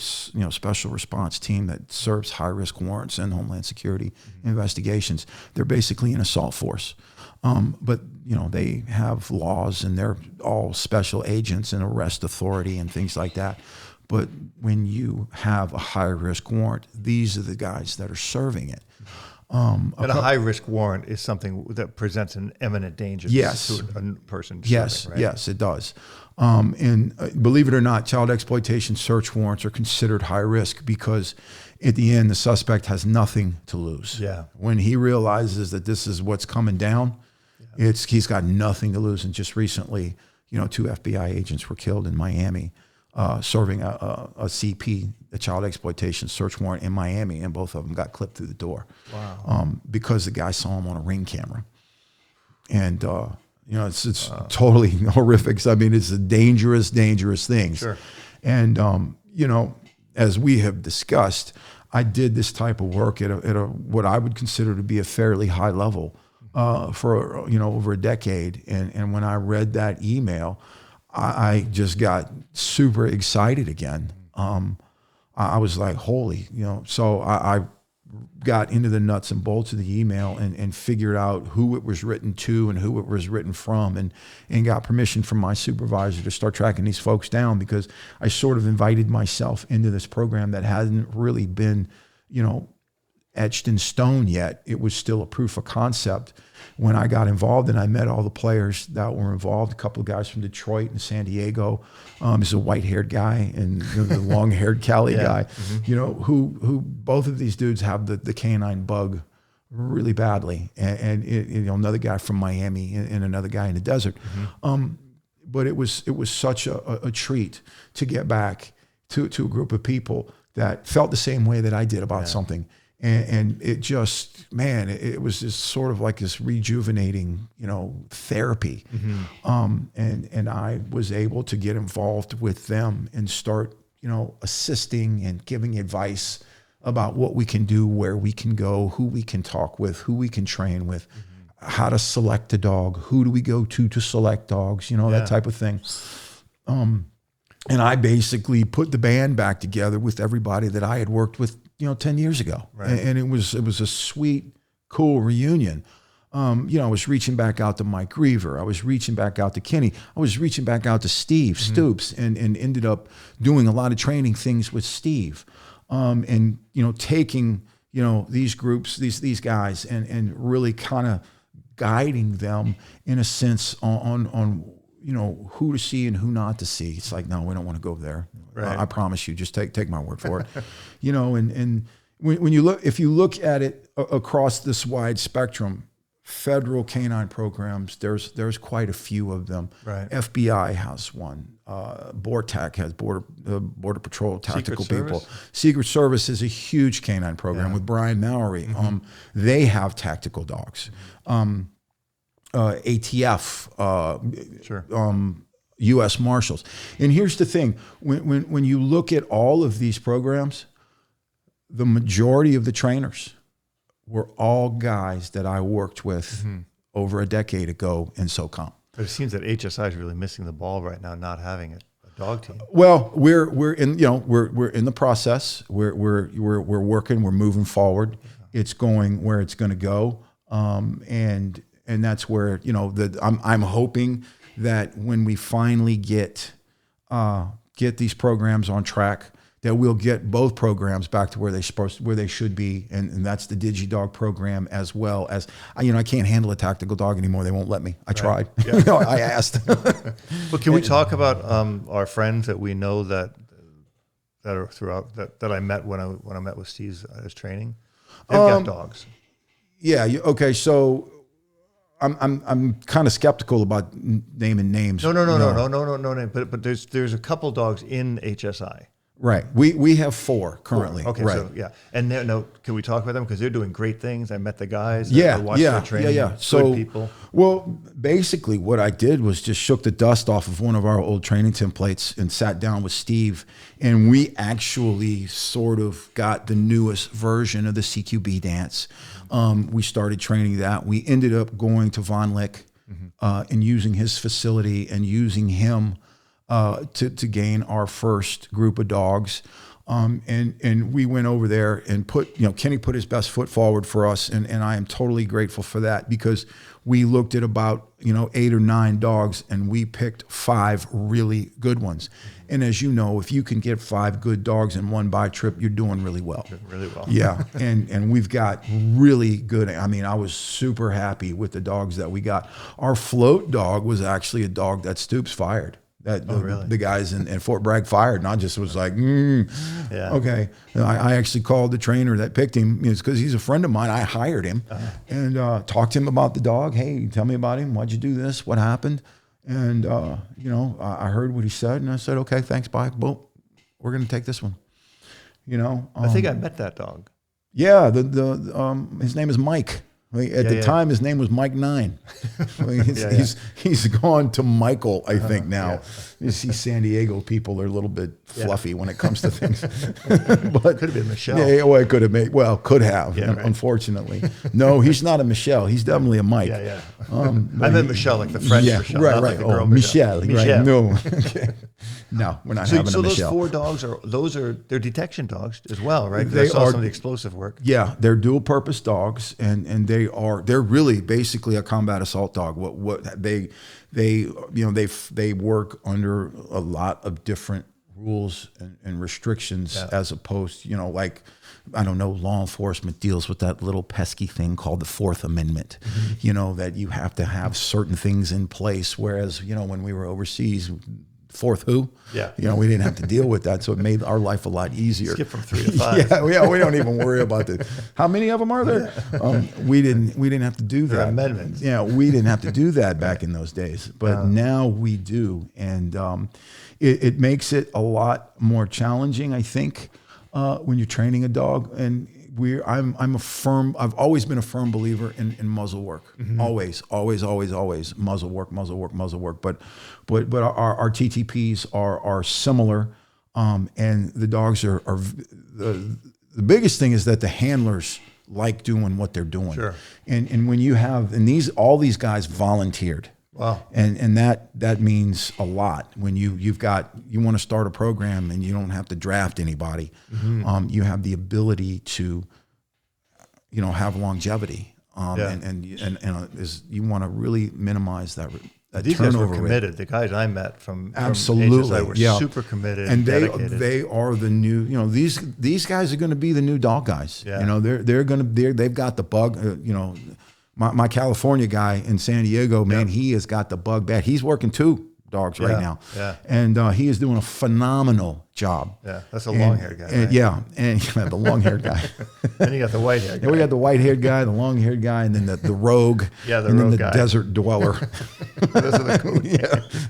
special response team that serves high-risk warrants and Homeland Security investigations. They're basically an assault force. But they have laws and they're all special agents and arrest authority and things like that. But when you have a high-risk warrant, these are the guys that are serving it. And a high-risk warrant is something that presents an imminent danger to a person. Yes, right? Yes, it does. And believe it or not, child exploitation search warrants are considered high risk because at the end, the suspect has nothing to lose. Yeah. When he realizes that this is what's coming down, he's got nothing to lose. And just recently, 2 FBI agents were killed in Miami serving a CP, a child exploitation search warrant in Miami, and both of them got clipped through the door. Wow. Because the guy saw him on a Ring camera. And, it's totally horrific. I mean, it's a dangerous thing. Sure. And, as we have discussed, I did this type of work at a what I would consider to be a fairly high level for over a decade. And when I read that email, I just got super excited again. I was like, holy, So I got into the nuts and bolts of the email and figured out who it was written to and who it was written from, and got permission from my supervisor to start tracking these folks down, because I sort of invited myself into this program that hadn't really been, etched in stone yet. It was still a proof of concept. When I got involved and I met all the players that were involved, a couple of guys from Detroit and San Diego, there's a white-haired guy and the long-haired Cali guy, who both of these dudes have the canine bug really badly, and another guy from Miami and another guy in the desert. But it was such a treat to get back to a group of people that felt the same way that I did about something. And it just, man, it was just sort of like this rejuvenating, therapy. And I was able to get involved with them and start, assisting and giving advice about what we can do, where we can go, who we can talk with, who we can train with, how to select a dog, who do we go to select dogs, that type of thing. And I basically put the band back together with everybody that I had worked with, 10 years ago. Right. And it was a sweet, cool reunion. I was reaching back out to Mike Griever. I was reaching back out to Kenny. I was reaching back out to Steve Stoops, and ended up doing a lot of training things with Steve. And, taking, these groups, these guys, and really kind of guiding them in a sense on who to see and who not to see. It's like, no, we don't want to go there. Right. I promise you, just take my word for it. And when you look, if you look at it across this wide spectrum, federal canine programs, there's quite a few of them. Right. FBI has one. BORTAC has Border Patrol tactical people. Secret Service is a huge canine program with Brian Mallory. They have tactical dogs. ATF, US Marshals. And here's the thing, when you look at all of these programs, the majority of the trainers were all guys that I worked with over a decade ago in SOCOMM. But it seems that HSI is really missing the ball right now, not having a dog team. Well, we're in the process. We're working. We're moving forward. It's going where it's going to go, and that's where I'm hoping that when we finally get these programs on track, that we'll get both programs back to where they should be, and that's the Digi Dog program, as well as I can't handle a tactical dog anymore. They won't let me. I tried. Yeah. I asked. Well, can we talk about our friends that we know that are throughout that I met when I met with Steve's training? They've got dogs. Yeah. Okay. So I'm kind of skeptical about naming names. No name. But there's a couple dogs in HSI. Right. We have 4 currently. Okay. Right. So yeah. And can we talk about them, because they're doing great things? I met the guys. I watched their training. Yeah. So good people. Well, basically what I did was just shook the dust off of one of our old training templates and sat down with Steve, and we actually sort of got the newest version of the CQB dance. We started training that. We ended up going to Von Lick and using his facility and using him to gain our first group of dogs. And we went over there and Kenny put his best foot forward for us. And I am totally grateful for that, because we looked at about, 8 or 9 dogs, and we picked 5 really good ones. And as you know, if you can get 5 good dogs in one buy trip, you're doing really well. Really well. Yeah. And we've got really good. I was super happy with the dogs that we got. Our float dog was actually a dog that Stoops fired. The guys in Fort Bragg fired, and I just was like, okay. I actually called the trainer that picked him, because he's a friend of mine. I hired him and talked to him about the dog. Hey, tell me about him. Why'd you do this? What happened? And I heard what he said, and I said, okay, thanks, bye. Boom, we're gonna take this one. I think I met that dog. Yeah, his name is Mike. At the time, his name was Mike 9. He's gone to Michael, I think, now. Yeah. You see San Diego people are a little bit fluffy when it comes to things. But could have been Michelle. Yeah, well, it could have made. Well, could have. Yeah, right. Unfortunately, no, he's not a Michelle. He's definitely a Mike. Yeah. I meant Michelle, like the French Michelle, right, not right. like the girl Michelle, Michelle. right? No, okay. No, we're not having a So those Michelle. 4 dogs they're detection dogs as well, right? 'Cause They I saw are- some of the explosive work. Yeah, they're dual purpose dogs, and they're really basically a combat assault dog. What they work under a lot of different rules and restrictions as opposed, like, I don't know, law enforcement deals with that little pesky thing called the Fourth Amendment, that you have to have certain things in place. Whereas, when we were overseas, fourth who? Yeah. We didn't have to deal with that. So it made our life a lot easier. Skip from 3 to 5. Yeah, we don't even worry about that. How many of them are there? We didn't have to do that. There are amendments. Yeah, we didn't have to do that back in those days, but now we do, and it makes it a lot more challenging, I think, when you're training a dog. And I've always been a firm believer in muzzle work. Always muzzle work. But our TTPs are similar, and the dogs are the biggest thing is that the handlers like doing what they're doing. Sure. And when you have, and all these guys volunteered. Wow. And that means a lot when you want to start a program and you don't have to draft anybody. You have the ability to, have longevity. And you want to really minimize that These guys turnover were committed. The guys I met from Absolutely, HSI were super committed and dedicated. they are the new. These guys are going to be the new dog guys. Yeah. They've got the bug. My California guy in San Diego, man, he has got the bug bad. He's working 2 dogs right now. Yeah. And he is doing a phenomenal job. Yeah, that's a long-haired guy. Right? Yeah, and the long-haired guy. Then you got the white-haired guy. And we got the white-haired guy, the long-haired guy, and then the rogue. Yeah, the and rogue then the guy. desert dweller. Those are the cool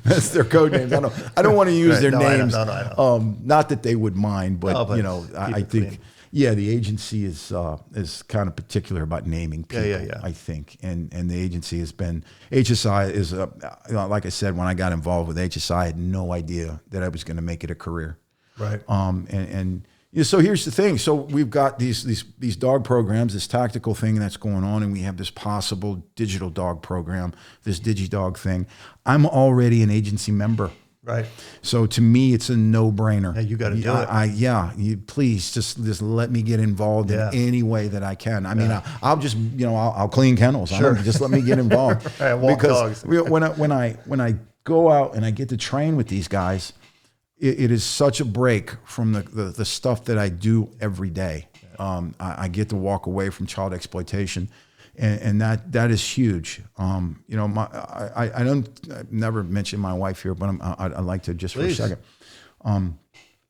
That's their code names. I don't want to use their names. I know. Not that they would mind, but, I think. clean. Yeah, the agency is kind of particular about naming people. Yeah. I think, and the agency has been HSI is like I said, when I got involved with HSI, I had no idea that I was going to make it a career. Right. So here's the thing. So we've got these dog programs, this tactical thing that's going on, and we have this possible digital dog program, this Digi Dog thing. I'm already an agency member. Right. So to me, it's a no-brainer. Yeah, you got to do it. You please just let me get involved in any way that I can. I mean, I'll just I'll clean kennels. Sure. Just let me get involved. Right, walk because dogs. when I go out and I get to train with these guys, it is such a break from the stuff that I do every day. I get to walk away from child exploitation. And that is huge. I never mentioned my wife here, but I'd like to just Please. for a second,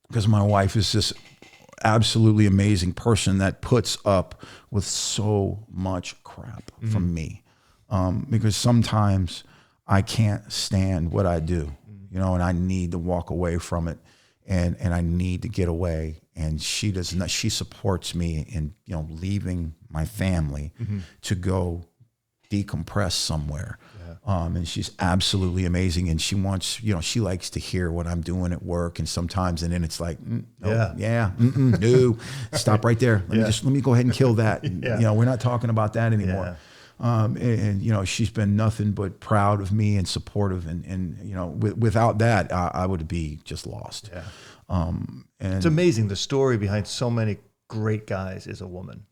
because my wife is this absolutely amazing person that puts up with so much crap from me, because sometimes I can't stand what I do, and I need to walk away from it, and I need to get away. And she does not. She supports me in leaving my family to go decompress somewhere. And she's absolutely amazing. And she wants, she likes to hear what I'm doing at work. And sometimes, and then it's like, no, stop right there. Let me go ahead and kill that. And, we're not talking about that anymore. And she's been nothing but proud of me and supportive. And without that, I would be just lost. Yeah. And It's amazing. The story behind so many great guys is a woman.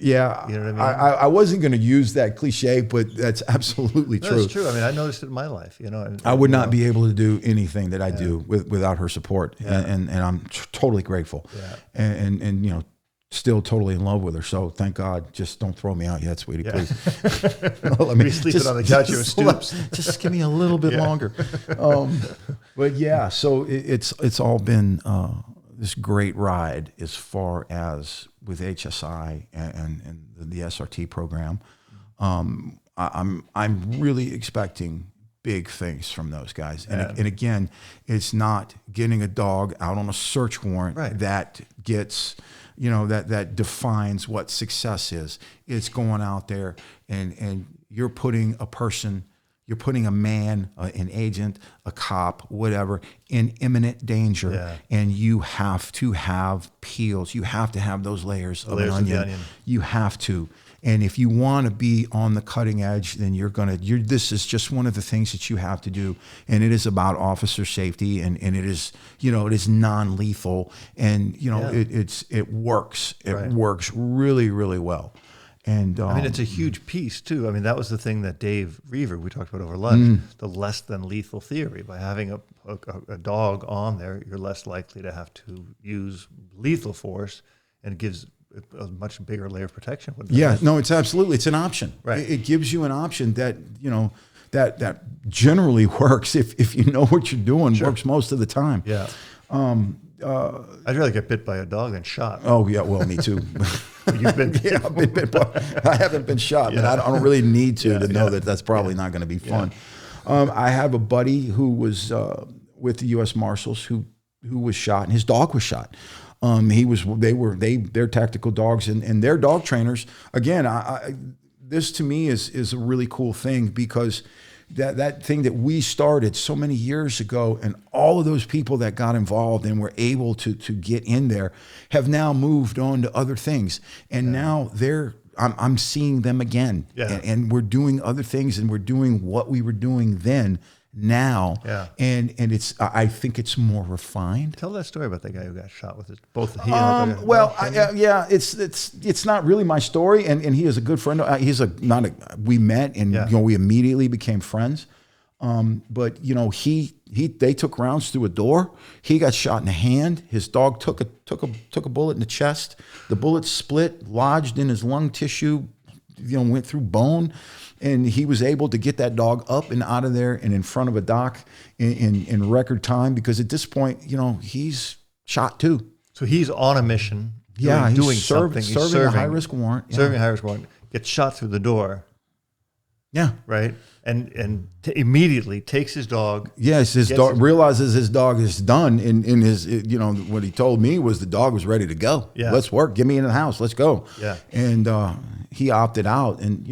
Yeah, you know what I mean. I wasn't going to use that cliche, but that's absolutely true. That's true. I mean, I noticed it in my life. I would not be able to do anything that I do without her support, and I'm totally grateful. Yeah. And still totally in love with her. So thank God. Just don't throw me out yet, sweetie, please. Let me sleeping on the couch with Stoops. Just give me a little bit longer. But yeah, so it's all been this great ride as far as with HSI and the SRT program. I'm really expecting big things from those guys. And again, it's not getting a dog out on a search warrant that gets that defines what success is. It's going out there and you're putting a person, you're putting a man, an agent, a cop, whatever, in imminent danger. Yeah. And you have to have peels. You have to have those layers of an onion. You have to. And if you want to be on the cutting edge, then this is just one of the things that you have to do. And it is about officer safety, and it is, it is non-lethal, and, it works. It works really, really well. And it's a huge piece too. That was the thing that Dave Reaver, we talked about over lunch, the less than lethal theory. By having a dog on there, you're less likely to have to use lethal force, and it gives a much bigger layer of protection. Yeah, no, it's an option. Right. It gives you an option that, that generally works if you know what you're doing, works most of the time. Yeah. I'd rather get bit by a dog than shot. Oh yeah, well, me too. You've been I've been bit by, I haven't been shot, but I don't really need to know that that's probably not going to be fun. I have a buddy who was with the US Marshals who was shot, and his dog was shot. They're tactical dogs, and their dog trainers. Again, this to me is a really cool thing, because that thing that we started so many years ago, and all of those people that got involved and were able to get in there have now moved on to other things, and now I'm seeing them again, and we're doing other things, and we're doing what we were doing then. Now, and I think it's more refined. Tell that story about that guy who got shot with both he and it's not really my story, and he is a good friend. We met, and we immediately became friends. But they took rounds through a door. He got shot in the hand. His dog took a bullet in the chest. The bullet split, lodged in his lung tissue, went through bone. And he was able to get that dog up and out of there and in front of a doc in record time, because at this point, he's shot too. So he's on a mission. Doing something. Serving a high-risk warrant. Yeah. Serving a high-risk warrant. Gets shot through the door. Yeah. Right? And immediately takes his dog. Yes, his dog realizes his dog is done. In his, what he told me was the dog was ready to go. Yeah. Let's work. Get me in the house. Let's go. Yeah. And he opted out, and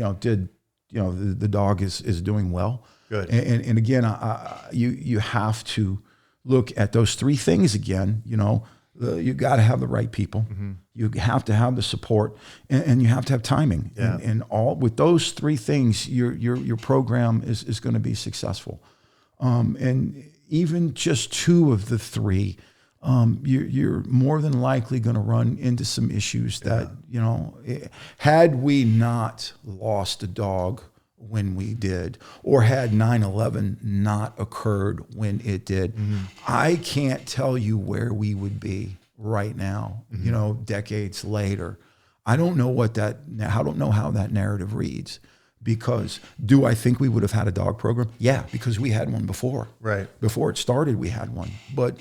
the dog is doing well. Good. And again, you have to look at those three things again. You got to have the right people. Mm-hmm. You have to have the support, and you have to have timing. Yeah. And all with those three things, your program is going to be successful. And even just two of the three, you're more than likely going to run into some issues that, had we not lost a dog when we did, or had 9/11 not occurred when it did, I can't tell you where we would be right now, decades later. I don't know how that narrative reads, because do I think we would have had a dog program? Yeah, because we had one before. Right. Before it started, we had one. But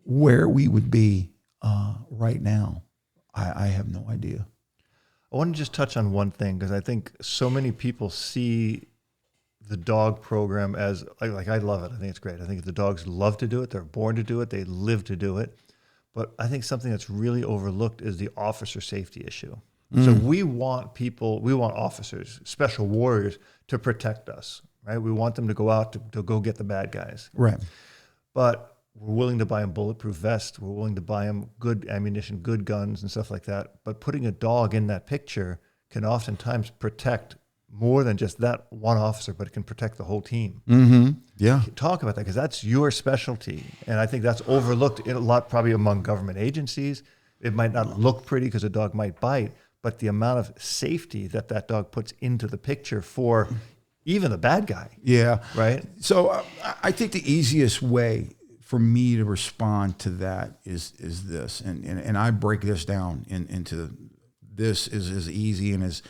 where we would be right now, I have no idea. I want to just touch on one thing, because I think so many people see the dog program as, like I love it. I think it's great. I think the dogs love to do it. They're born to do it. They live to do it. But I think something that's really overlooked is the officer safety issue. So we want officers, special warriors, to protect us, right? We want them to go out to go get the bad guys. Right. But we're willing to buy them bulletproof vests. We're willing to buy them good ammunition, good guns, and stuff like that. But putting a dog in that picture can oftentimes protect more than just that one officer, but it can protect the whole team. Mm-hmm. Yeah. Talk about that, because that's your specialty. And I think that's overlooked a lot, probably among government agencies. It might not look pretty because a dog might bite, but the amount of safety that dog puts into the picture for even the bad guy. Yeah. Right? So I think the easiest way for me to respond to that is this, and I break this down into this is as easy and as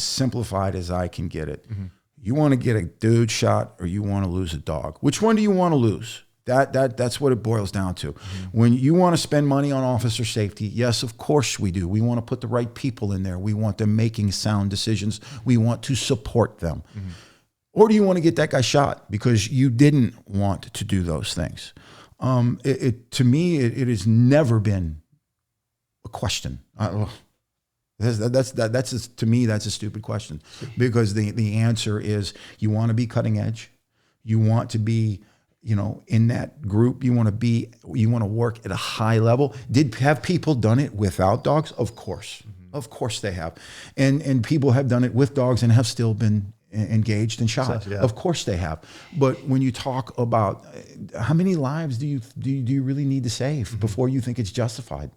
simplified as I can get it. Mm-hmm. You want to get a dude shot, or you want to lose a dog? Which one do you want to lose? That's what it boils down to. Mm-hmm. When you want to spend money on officer safety, yes, of course we do. We want to put the right people in there. We want them making sound decisions. We want to support them. Mm-hmm. Or do you want to get that guy shot because you didn't want to do those things? To me, it has never been a question. To me, that's a stupid question, because the answer is you want to be cutting edge. You want to be, in that group. You want to work at a high level. Have people done it without dogs? Of course. Mm-hmm. Of course they have. And people have done it with dogs and have still been engaged and shot. So, yeah. Of course they have. But when you talk about how many lives do you really need to save mm-hmm. before you think it's justified?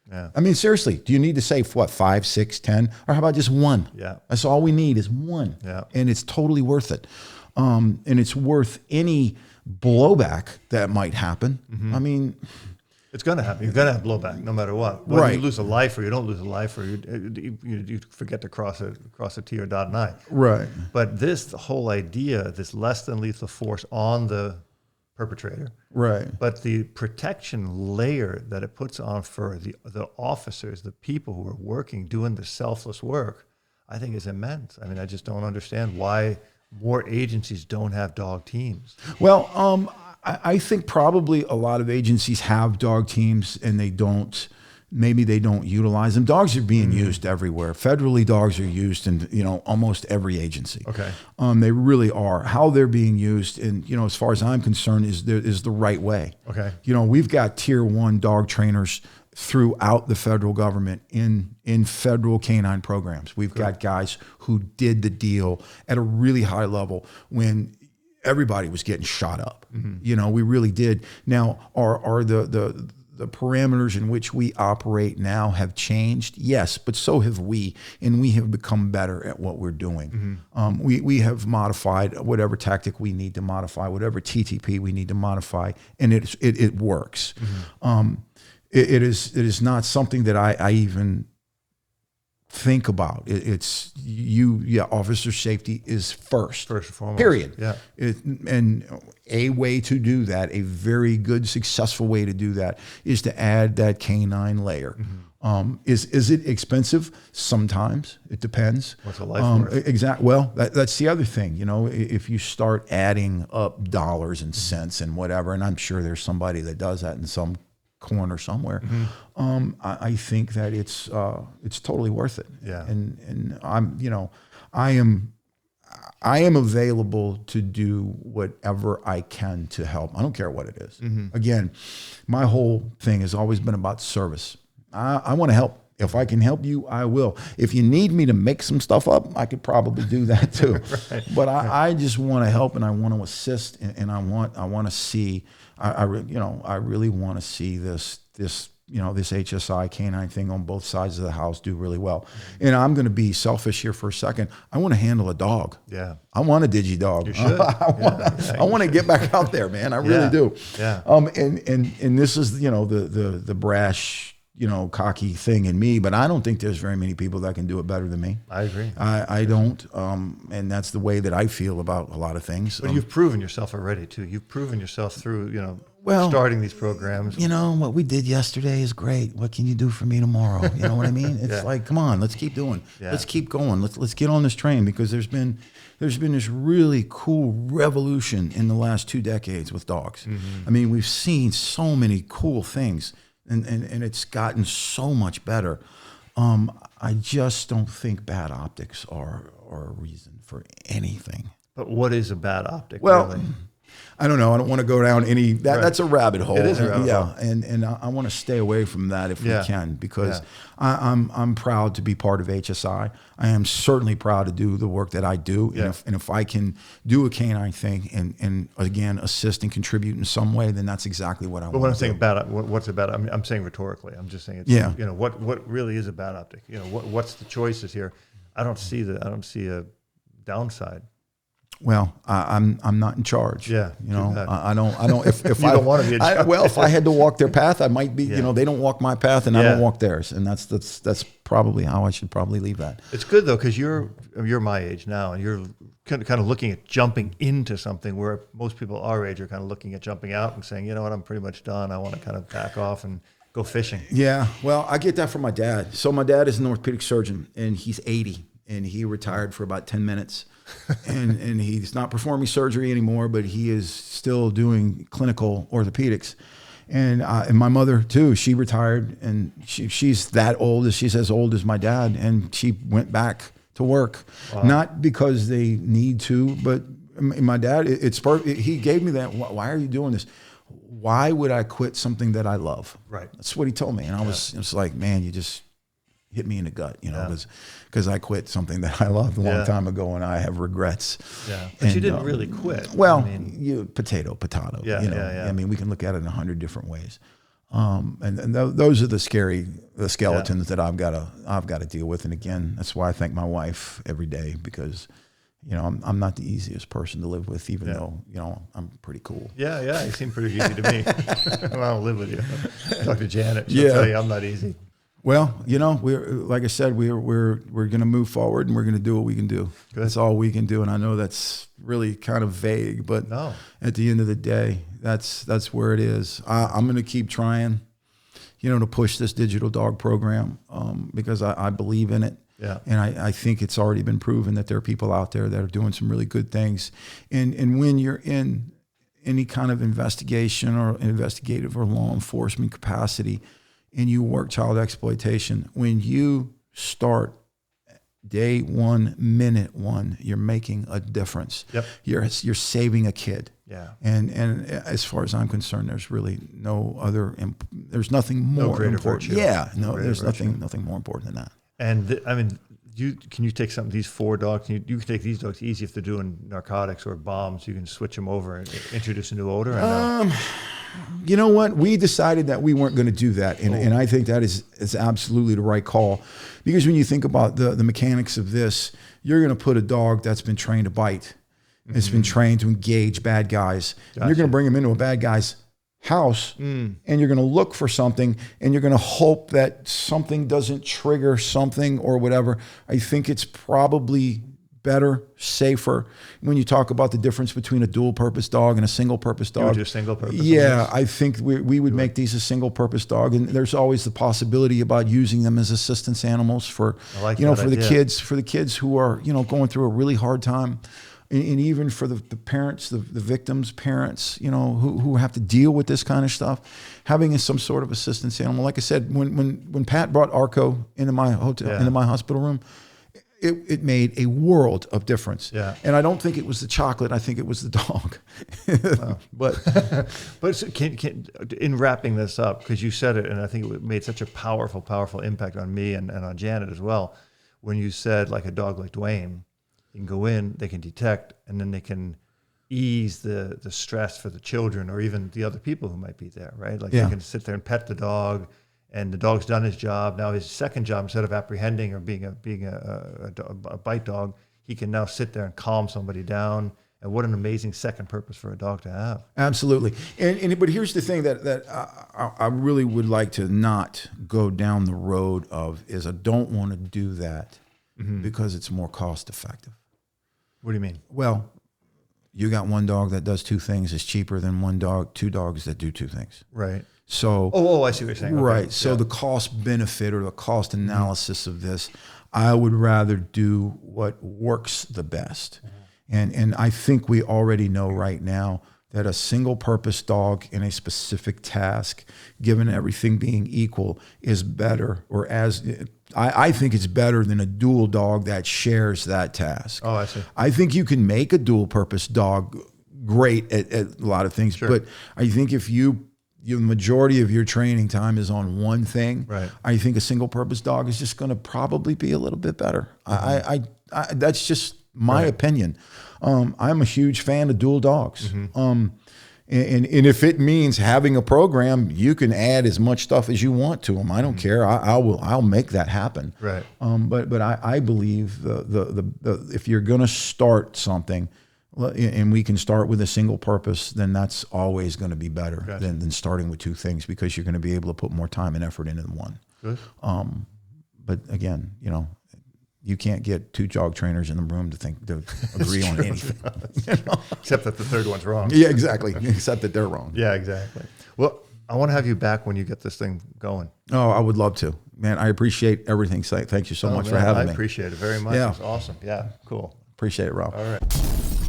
Yeah. I mean, seriously, do you need to save what, 5, 6, 10, or how about just one? Yeah. That's all we need is one. Yeah. And it's totally worth it. And it's worth any blowback that might happen. Mm-hmm. I mean, it's going to happen. You're going to have blowback no matter what. Whether right. you lose a life or you don't lose a life, or you forget to cross a T or dot an I. Right. But the whole idea, this less than lethal force on the perpetrator. Right. But the protection layer that it puts on for the officers, the people who are working, doing the selfless work, I think is immense. I mean, I just don't understand why more agencies don't have dog teams. Well, I think probably a lot of agencies have dog teams and maybe they don't utilize them. Dogs are being used everywhere. Federally, dogs are used in almost every agency. Okay. They really are. How they're being used, and as far as I'm concerned, is the right way. Okay. We've got tier 1 dog trainers throughout the federal government in federal canine programs. We've got guys who did the deal at a really high level when everybody was getting shot up. Mm-hmm. We really did. Now, are the parameters in which we operate now have changed? Yes, but so have we, and we have become better at what we're doing. Mm-hmm. We have modified whatever tactic we need to modify, whatever TTP we need to modify, and it works. Mm-hmm. It is not something that I even think about. Officer safety is first and foremost. Period. Yeah. And a way to do that, a very good, successful way to do that, is to add that canine layer. Mm-hmm. Is it expensive? Sometimes. It depends. What's a life worth? Exactly. Well, that's the other thing. If you start adding up dollars and cents and whatever, and I'm sure there's somebody that does that in some corner somewhere. Mm-hmm. I think that it's totally worth it. Yeah. And I am available to do whatever I can to help. I don't care what it is. Mm-hmm. Again, my whole thing has always been about service. I want to help. If I can help you, I will. If you need me to make some stuff up, I could probably do that too. Right. But I just want to help, and I want to assist, and I want to see. I really want to see this HSI canine thing on both sides of the house do really well. And I'm going to be selfish here for a second. I want to handle a dog. Yeah. I want a Digi Dog. You should. I want to get back out there, man. I really do. Yeah. And this is the brash, cocky thing in me, but I don't think there's very many people that can do it better than me. I agree. I don't. And that's the way that I feel about a lot of things. But you've proven yourself already too. You've proven yourself through, starting these programs. What we did yesterday is great. What can you do for me tomorrow? You know what I mean? It's like, come on, let's keep doing. Yeah. Let's keep going. Let's get on this train, because there's been this really cool revolution in the last 2 decades with dogs. Mm-hmm. I mean, we've seen so many cool things. And it's gotten so much better. I just don't think bad optics are a reason for anything. But what is a bad optic? Well, really? I don't know. I don't want to go down any. That's a rabbit hole. It is a rabbit hole. And I want to stay away from that if we can, because I'm proud to be part of HSI. I am certainly proud to do the work that I do. Yeah. And if I can do a canine thing and again assist and contribute in some way, then that's exactly what I want. But when I'm saying bad, what's a bad? I'm saying rhetorically. I'm just saying it's what really is a bad optic? What's the choices here? I don't see a downside. Well, I'm not in charge. Yeah, I don't. If you don't want to be in charge. If I had to walk their path, I might be. Yeah. They don't walk my path, and I don't walk theirs, and that's probably how I should probably leave that. It's good though, because you're my age now, and you're kind of looking at jumping into something where most people our age are kind of looking at jumping out and saying, you know what, I'm pretty much done. I want to kind of back off and go fishing. Yeah, well, I get that from my dad. So my dad is an orthopedic surgeon, and he's 80, and he retired for about 10 minutes. and he's not performing surgery anymore, but he is still doing clinical orthopedics. And my mother too, she retired, and she's as old as my dad, and she went back to work, not because they need to, but my dad, he gave me that. Why are you doing this? Why would I quit something that I love? Right. That's what he told me. And I was like, man, you just hit me in the gut, because I quit something that I loved a long time ago, and I have regrets. Yeah. But you didn't really quit. Well, potato. Yeah, I mean, we can look at it in 100 different ways. And those are the skeletons that I've got to deal with. And again, that's why I thank my wife every day, because I'm not the easiest person to live with, even though, I'm pretty cool. Yeah. You seem pretty easy to me. I don't live with you. Talk to Janet. She'll tell you I'm not easy. Well, we're, like I said, we're going to move forward, and we're going to do what we can do. Good. That's all we can do. And I know that's really kind of vague, but at the end of the day, that's where it is. I'm going to keep trying, to push this digital dog program, because I believe in it. Yeah. And I think it's already been proven that there are people out there that are doing some really good things. And when you're in any kind of investigation or investigative or law enforcement capacity, and you work child exploitation, when you start day one, minute one, you're making a difference. Yep. You're saving a kid. Yeah. And as far as I'm concerned, there's really there's nothing more important. Yeah. There's nothing more important than that. And I mean, can you take these 4 dogs? You can take these dogs easy if they're doing narcotics or bombs. You can switch them over and introduce a new odor. You know what? We decided that we weren't going to do that, and I think that is absolutely the right call, because when you think about the mechanics of this, you're going to put a dog that's been trained to bite, it's been trained to engage bad guys, and you're going to bring him into a bad guy's house, and you're going to look for something, and you're going to hope that something doesn't trigger something or whatever. I think it's probably better, safer. When you talk about the difference between a dual-purpose dog and a single-purpose dog. Just single-purpose. Yeah, I think we would make these a single-purpose dog, and there's always the possibility about using them as assistance animals for the kids who are going through a really hard time, and even for the parents, the victims' parents, who have to deal with this kind of stuff. Having some sort of assistance animal, like I said, when Pat brought Arco into my into my hospital room, it made a world of difference. Yeah. And I don't think it was the chocolate. I think it was the dog. Wow. But in wrapping this up, because you said it, and I think it made such a powerful impact on me and on Janet as well, when you said like a dog like Dwayne, you can go in, they can detect, and then they can ease the stress for the children or even the other people who might be there, right? Like they can sit there and pet the dog, and the dog's done his job. Now his second job, instead of apprehending or being a bite dog, he can now sit there and calm somebody down. And what an amazing second purpose for a dog to have. Absolutely. But here's the thing that I really would like to not go down the road of is I don't want to do that because it's more cost effective. What do you mean? Well, you got one dog that does 2 things is cheaper than 2 dogs that do 2 things. Right. So, I see what you're saying. Okay. Right. So the cost benefit or the cost analysis of this, I would rather do what works the best. And I think we already know right now that a single purpose dog in a specific task, given everything being equal, is better, or I think it's better than a dual dog that shares that task. Oh, I see. I think you can make a dual purpose dog great at a lot of things, but I think if the majority of your training time is on one thing, right, I think a single purpose dog is just going to probably be a little bit better. I that's just my opinion. I'm a huge fan of dual dogs. And if it means having a program, you can add as much stuff as you want to them. I don't care. I'll make that happen. Right. But I believe if you're going to start something, and we can start with a single purpose, then that's always going to be better than starting with 2 things, because you're going to be able to put more time and effort into one. Good. But again, you can't get 2 dog trainers in the room to agree on anything. Except that the third one's wrong. Yeah, exactly. Except that they're wrong. Yeah, exactly. Well, I want to have you back when you get this thing going. Oh, I would love to. Man, I appreciate everything. Thank you so much for having me. I appreciate it very much. Yeah. It's awesome. Yeah, cool. Appreciate it, Rob. All right.